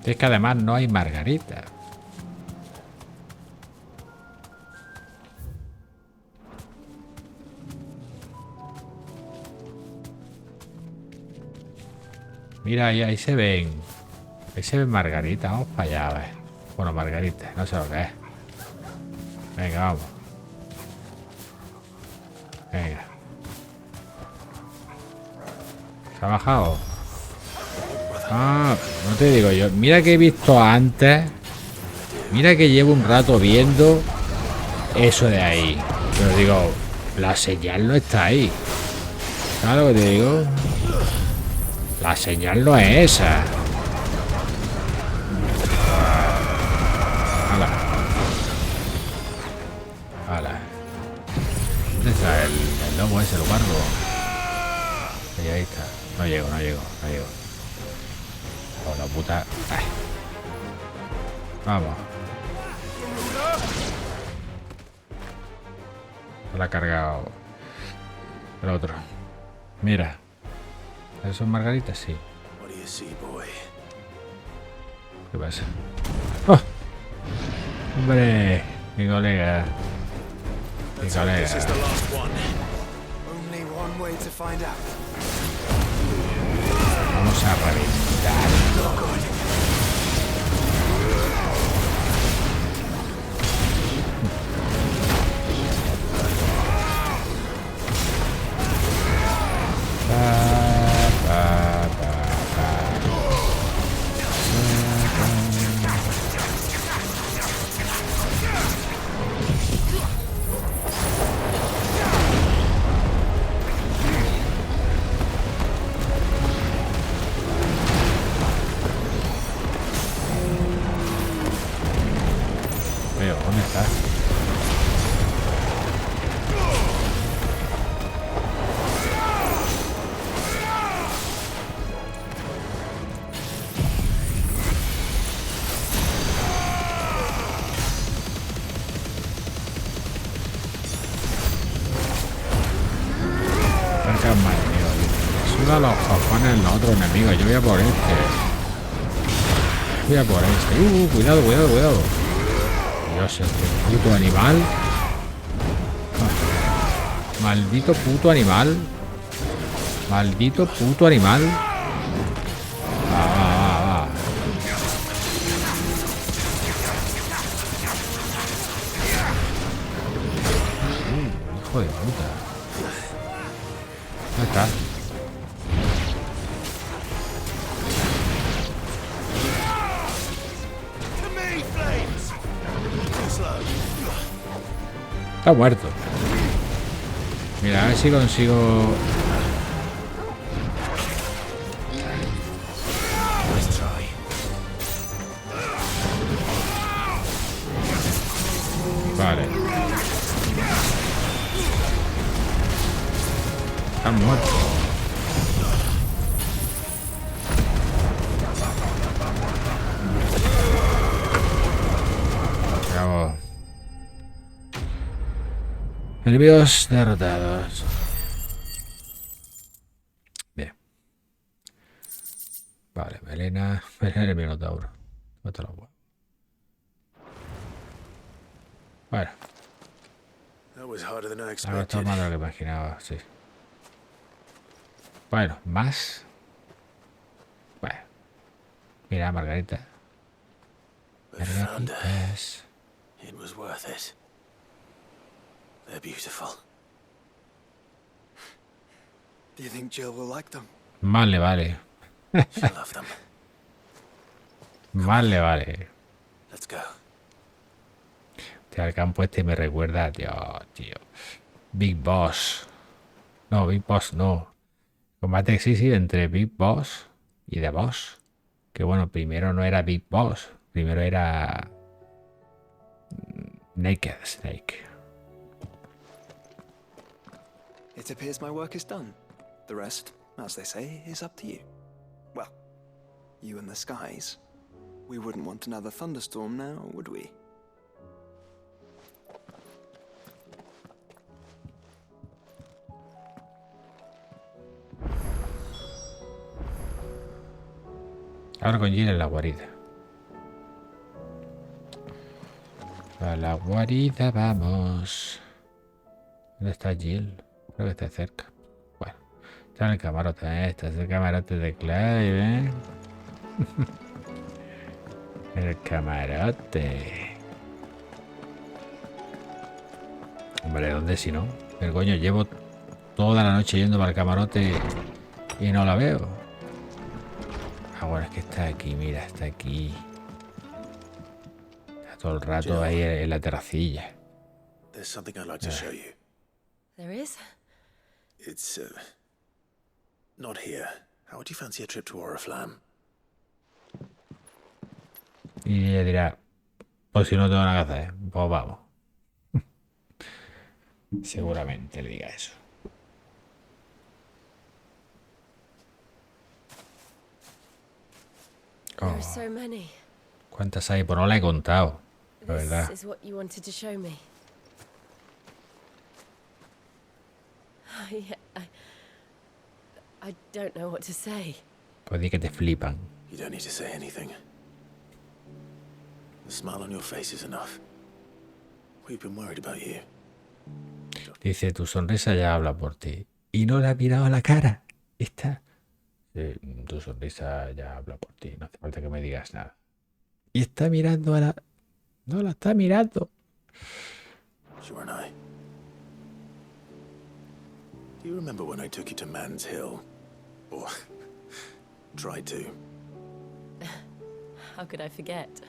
Es que además no hay margarita. Mira, ahí se ven. Ahí se ven margarita. Vamos para allá, a ver. Bueno, margarita, no sé lo que es. Venga, vamos. Venga. ¿Se ha bajado? Ah, no te digo yo. Mira que he visto antes. Mira que llevo un rato viendo eso de ahí. Pero digo, la señal no está ahí. ¿Sabes lo que te digo? La señal no es esa. Hala. Hala. ¿Dónde está el lobo ese, el guardo? Ahí está. No llego. Oh, la puta. Ay. Vamos. Se la ha cargado el otro. Mira. ¿Esos son margaritas? Sí. ¿Qué pasa? ¡Oh! ¡Hombre! Mi colega. Mi colega. Vamos a reventar. ¿Dónde está? Suda los cojones los otros enemigos. Yo voy a por este. Cuidado. Dios, este puto animal. Maldito puto animal. Va. Hijo de puta. ¿Dónde está? Está muerto. Mira, a ver si consigo... Vale. Está muerto. Enemigos derrotados. Bien. Vale, melena del minotauro. Bueno. Ha costado más de lo que imaginaba, sí. Bueno, más. Bueno. Mira, Margarita. Margaritas. It was worth it. They're beautiful. Do you think Jill will like them? Más le vale. She'll love them. Más le vale. Let's go. El campo este me recuerda, tío. Big Boss. No, Big Boss no. Combate excesivo entre Big Boss y The Boss. Que bueno, primero no era Big Boss. Primero era Naked Snake. It appears my work is done. The rest, as they say, is up to you. Well, you and the skies. We wouldn't want another thunderstorm now, would we? Ahora con Jill en la guarida. A la guarida vamos. ¿Dónde está Jill? Creo que está cerca. Bueno, está en el camarote, Está en el camarote de Clive, El camarote. Hombre, ¿dónde si no? El coño, llevo toda la noche yendo para el camarote y no la veo. Ahora es que está aquí, mira, está aquí. Está todo el rato ahí en la terracilla. There's something I'd like to show you. There is? It's, not here. How would you fancy a trip to Oriflamme? Y ella dirá, pues si no tengo nada que hacer, pues vamos. Seguramente le diga eso. There are so many. ¿Cuántas hay? Pues no la he contado, la verdad. This is what you wanted to show me. I don't know what to say. Pues di que te flipan. You don't need to say anything. The smile on your face is enough. We've been worried about you. Dice, tu sonrisa ya habla por ti. Y no le ha mirado a la cara. Está. Tu sonrisa ya habla por ti. No hace falta que me digas nada. Y está mirando a la... No la está mirando. Sure and I. Do you remember when I took you to Man's Hill? Or tried to? How could I forget?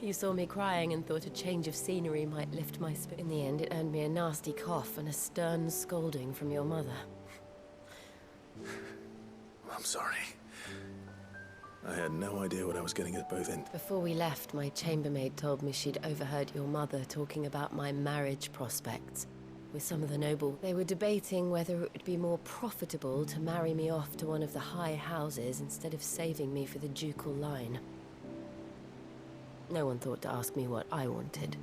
You saw me crying and thought a change of scenery might lift my spirit. In the end, it earned me a nasty cough and a stern scolding from your mother. I'm sorry. I had no idea what I was getting us both in. Before we left, my chambermaid told me she'd overheard your mother talking about my marriage prospects with some of the noble. They were debating whether it would be more profitable to marry me off to one of the high houses instead of saving me for the ducal line. No one thought to ask me what I wanted.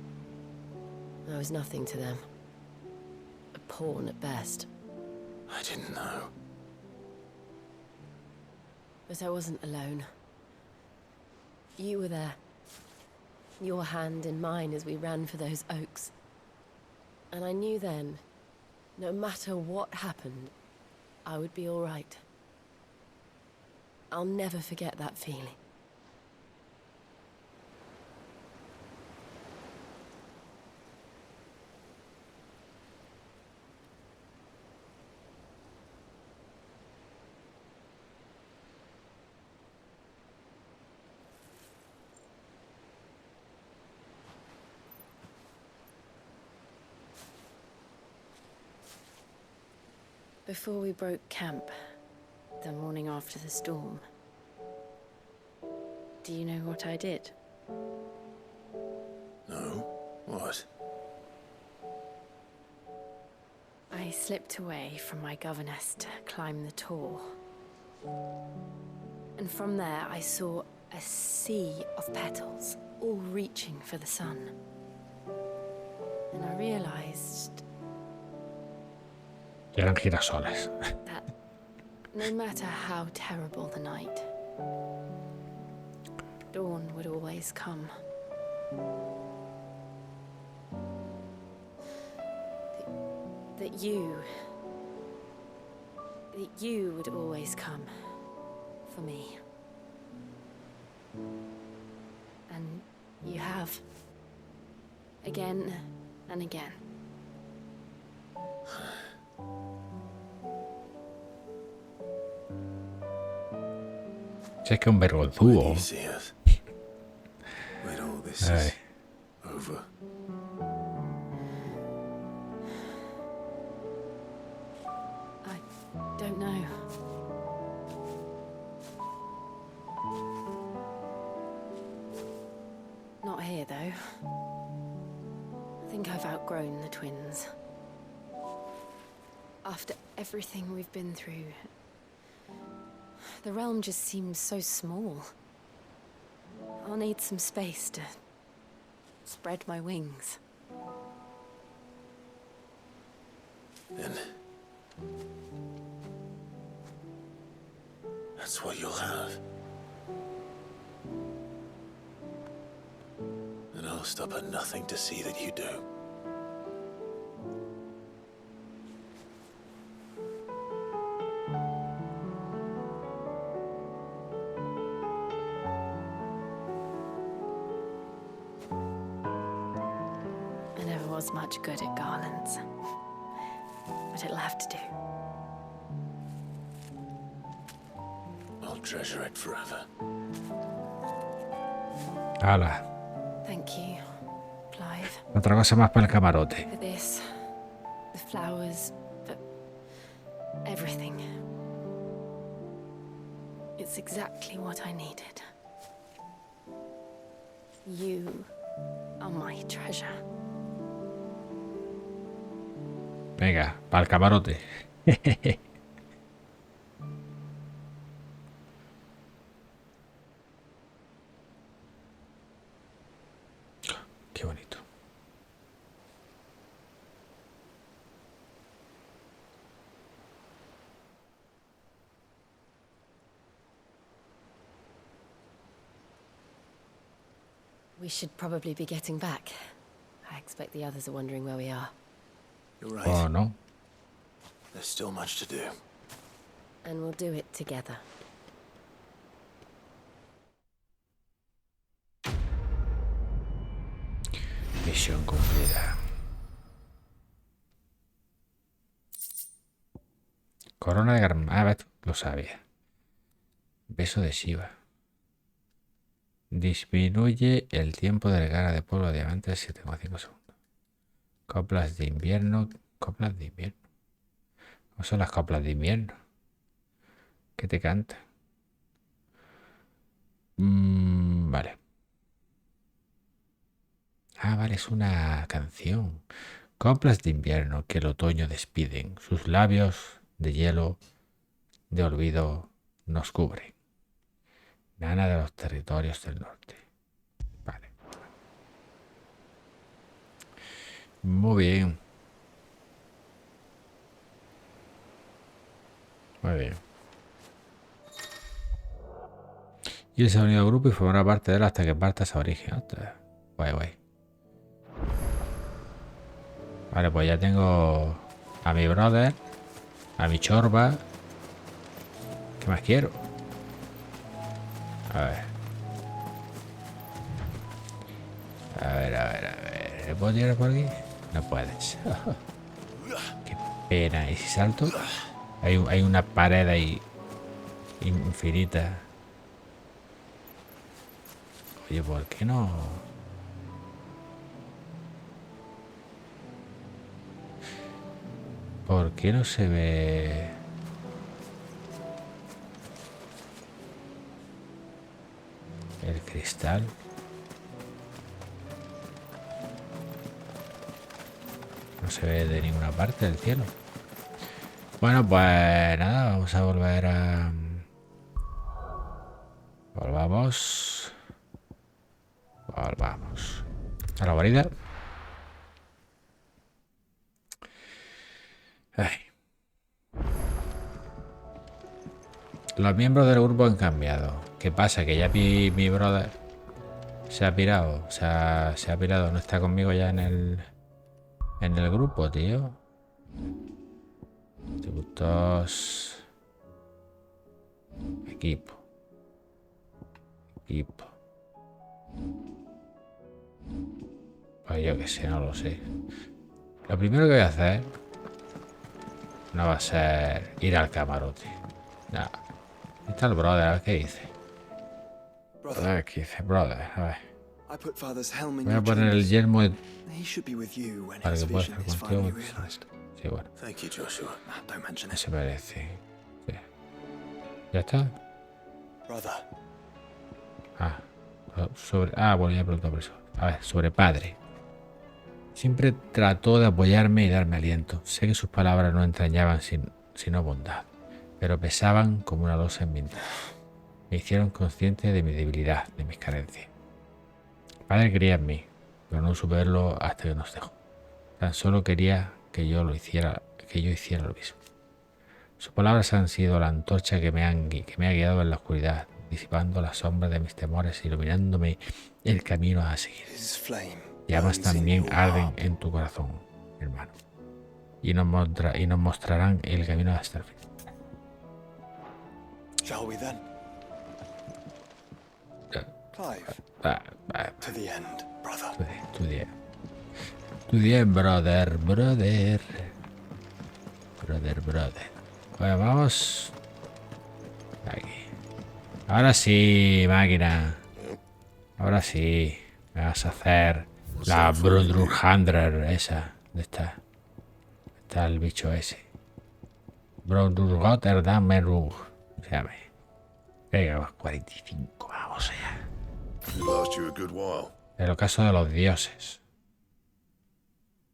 I was nothing to them. A pawn at best. I didn't know. But I wasn't alone. You were there. Your hand in mine as we ran for those oaks. And I knew then, no matter what happened, I would be all right. I'll never forget that feeling. Before we broke camp, the morning after the storm, do you know what I did? No? What? I slipped away from my governess to climb the tor. And from there I saw a sea of petals, all reaching for the sun. And I realized Eran girasoles. that no matter how terrible the night, dawn would always come. That you would always come for me. And you have. Again and again. Sé que un vergonzudo. When all this is over. I don't know. Not here, though. I think I've outgrown the twins. After everything we've been through, the realm just seems so small. I'll need some space to spread my wings. Then that's what you'll have. And I'll stop at nothing to see that you do. I never was much good at garlands, but it'll have to do. I'll treasure it forever. Hala. Thank you, Clive. Otra cosa más para el camarote. For this, the flowers, for everything. It's exactly what I needed. You are my treasure. Venga, para el camarote. Qué bonito. We should probably be getting back. I expect the others are wondering where we are. You're right. Oh, no. There's still much to do. And we'll do it together. Misión cumplida. Corona de Garm... Ah, ves, lo sabía. Beso de Shiva. Disminuye el tiempo de regara de polvo de diamantes 7,5 segundos. Coplas de invierno. Coplas de invierno. ¿Cómo son las coplas de invierno? ¿Qué te canta? Vale. Ah, vale, es una canción. Coplas de invierno que el otoño despiden. Sus labios de hielo, de olvido, nos cubren. Nana de los territorios del norte. Vale. Muy bien. Muy bien. Y el sonido del grupo y formará parte de él hasta que partas a origen. Ostras. Guay, guay. Vale, pues ya tengo a mi brother, a mi chorba. ¿Qué más quiero? A ver. A ver, a ver, a ver. ¿Le puedo tirar por aquí? No puedes. Qué pena. ¿Y si salto? Hay una pared ahí infinita. Oye, ¿por qué no? ¿Por qué no se ve? El cristal. No se ve de ninguna parte del cielo. Bueno, pues nada, vamos a volver a... Volvamos. Volvamos. A la guarida. Ay. Los miembros del grupo han cambiado. ¿Qué pasa? Que ya mi brother se ha pirado. O sea, se ha pirado. No está conmigo ya en el grupo, tío. Tributos. Equipo. Pues yo que sé, no lo sé. Lo primero que voy a hacer no va a ser ir al camarote. Nada. Ahí está el brother, a ver qué dice. A ver qué dice, brother. A ver. Voy a poner el yelmo para que pueda estar contigo. Sí, bueno. No se merece. Sí. ¿Ya está? Bueno, ya he preguntado por eso. A ver, sobre padre. Siempre trató de apoyarme y darme aliento. Sé que sus palabras no entrañaban sino bondad, pero pesaban como una losa en mi interior. Me hicieron consciente de mi debilidad, de mis carencias. Mi padre creía en mí, pero no supe verlo hasta que nos dejó. Tan solo quería que yo hiciera lo mismo. Sus palabras han sido la antorcha que me ha guiado en la oscuridad, disipando las sombras de mis temores, iluminándome el camino a seguir. Llamas también arden en tu corazón, hermano, y nos mostrarán el camino hasta el fin. Shall we then? Clive. To the end, brother. To the end, brother. Bueno, vamos. Aquí. Ahora sí, máquina. Ahora sí. Me vas a hacer la Brundrurhandrer esa. ¿Dónde está? Está el bicho ese. Brundrurgotterdamerug. Se llama. Venga, 45. Vamos allá. El ocaso de los dioses.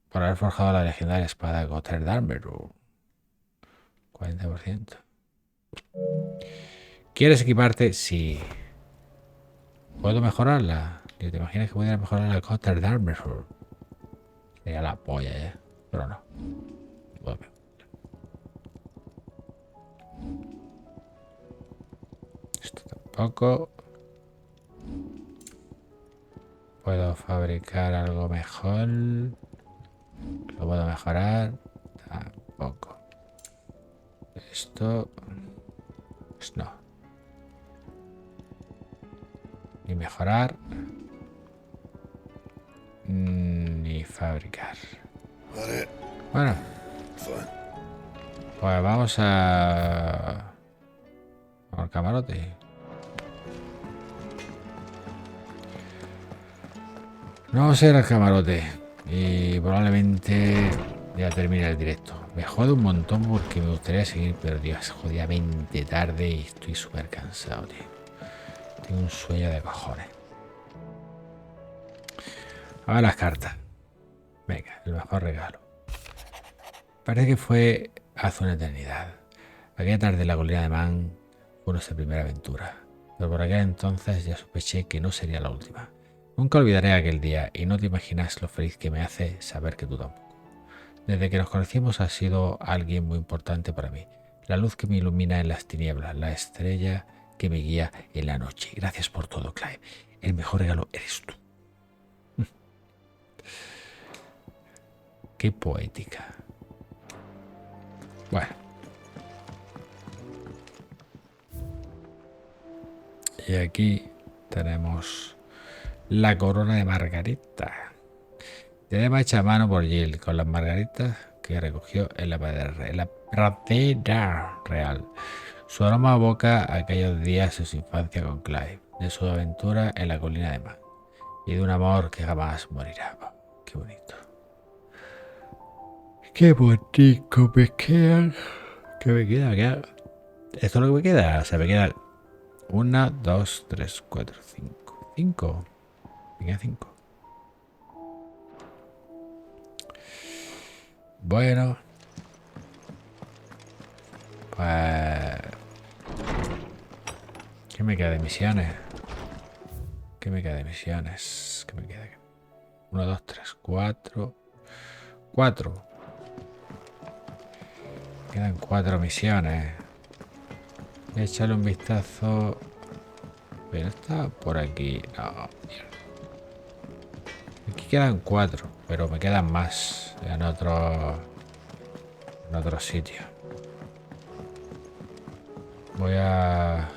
Por haber forjado la legendaria espada Gotterdamerug. 40%. ¿Quieres equiparte? Sí. ¿Puedo mejorarla? ¿Te imaginas que pudiera mejorar la Gotterdamerug? Sería la polla, ¿eh? Pero no. Bueno. Esto tampoco. ¿Puedo fabricar algo mejor? ¿Lo puedo mejorar? Tampoco. Esto... Pues no. Ni mejorar. Ni fabricar. Bueno. Pues vamos al camarote. No vamos a ir al camarote. Y probablemente ya termine el directo. Me jode un montón porque me gustaría seguir, pero tío, es jodidamente tarde y estoy súper cansado, tío. Tengo un sueño de cojones. A ver las cartas. Venga, el mejor regalo. Parece que fue hace una eternidad. Aquella tarde en la colina de Man fue nuestra primera aventura. Pero por aquel entonces ya sospeché que no sería la última. Nunca olvidaré aquel día y no te imaginas lo feliz que me hace saber que tú tampoco. Desde que nos conocimos has sido alguien muy importante para mí. La luz que me ilumina en las tinieblas, la estrella que me guía en la noche. Gracias por todo, Clive. El mejor regalo eres tú. Qué poética. Bueno. Y aquí tenemos la corona de margarita. Diadema hecha a mano por Jill con las margaritas que recogió en la pradera real. Su aroma evoca aquellos días de su infancia con Clive, de su aventura en la colina de Man y de un amor que jamás morirá. Oh, qué bonito. Qué bonito me queda. ¿Qué me queda? Esto es lo que me queda. O sea, me queda 1, 2, 3, 4, 5. 5. Me queda 5. Bueno. Pues... ¿qué me queda de misiones? ¿Qué me queda de misiones? ¿Qué me queda? 1, 2, 3, 4. 4. Quedan 4 misiones. Voy a echarle un vistazo. Pero está por aquí. No, mierda. Aquí quedan 4, pero me quedan más en otro sitio. Voy a...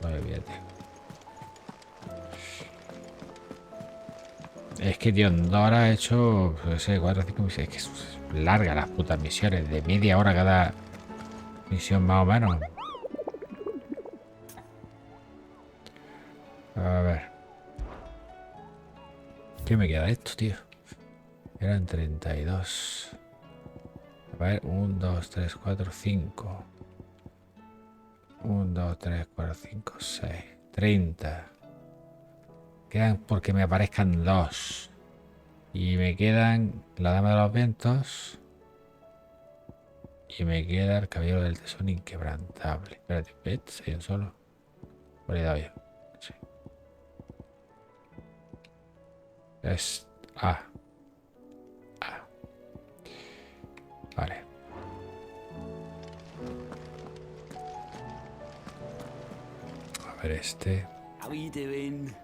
Vale, fíjate. Es que, tío, en 2 horas he hecho, no sé, 4 o 5 misiones. Es que es larga las putas misiones, de media hora cada misión más o menos. A ver. ¿Qué me queda esto, tío? Eran 32. A ver, 1, 2, 3, 4, 5. 1, 2, 3, 4, 5, 6. 30. Quedan porque me aparezcan 2. Y me quedan la Dama de los Vientos. Y me queda el Caballero del Tesoro Inquebrantable. Espérate, ¿ves? Hay un solo. Por ahí dado yo. Sí. Es A. Vale. A ver este. How are you doing?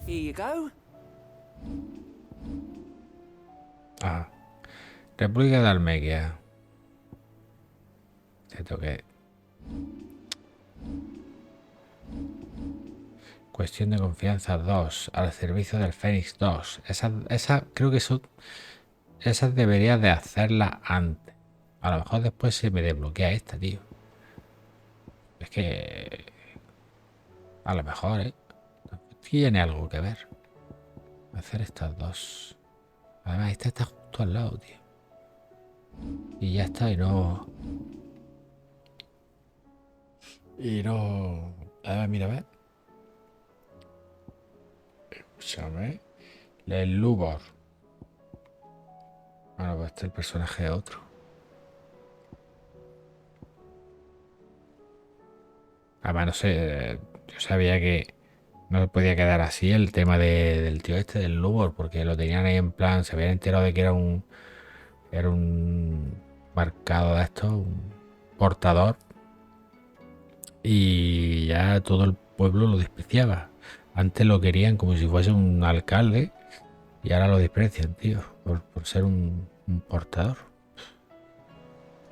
Here you go. Ah. República de Almequia. Esto que... Cuestión de confianza 2. Al servicio del Fénix 2. Esa creo que son... Esas deberías de hacerlas antes. A lo mejor después se me desbloquea esta, tío. Es que... A lo mejor, ¿eh? Tiene algo que ver. Hacer estas 2. Además, esta está justo al lado, tío. Y ya está, y no... A ver, mira, a ver. Escúchame. ELRulK.O. Bueno, pues este el personaje de otro. Además, no sé, yo sabía que no podía quedar así el tema del tío este, del ELRulK.O, porque lo tenían ahí en plan, se habían enterado de que era un marcado de estos, un portador, y ya todo el pueblo lo despreciaba. Antes lo querían como si fuese un alcalde y ahora lo desprecian, tío, por ser un portador.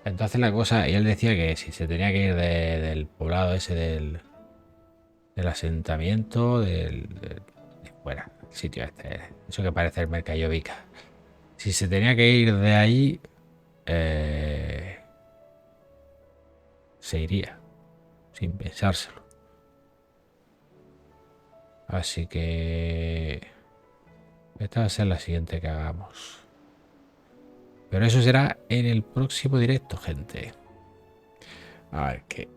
Entonces la cosa, y él decía que si se tenía que ir del poblado ese, del asentamiento, de fuera, el sitio este, eso que parece el Mercayovica. Si se tenía que ir de ahí, se iría, sin pensárselo. Así que esta va a ser la siguiente que hagamos. Pero eso será en el próximo directo, gente. A ver qué.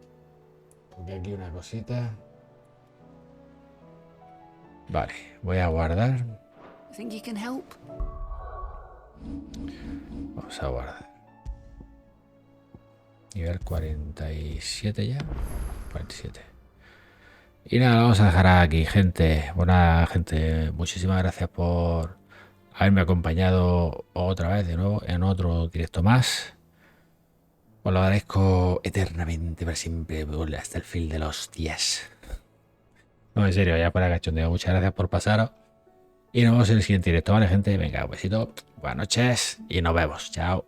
Porque aquí una cosita. Vale, voy a guardar. Think you can help? Vamos a guardar. Nivel 47 ya. 47. Y nada, vamos a dejar aquí, gente. Buena gente, muchísimas gracias por haberme acompañado otra vez de nuevo en otro directo más. Os lo agradezco eternamente, para siempre, hasta el fin de los días. No, en serio, ya para cachondeo. Muchas gracias por pasaros. Y nos vemos en el siguiente directo, ¿vale, gente? Venga, un besito, buenas noches y nos vemos. Chao.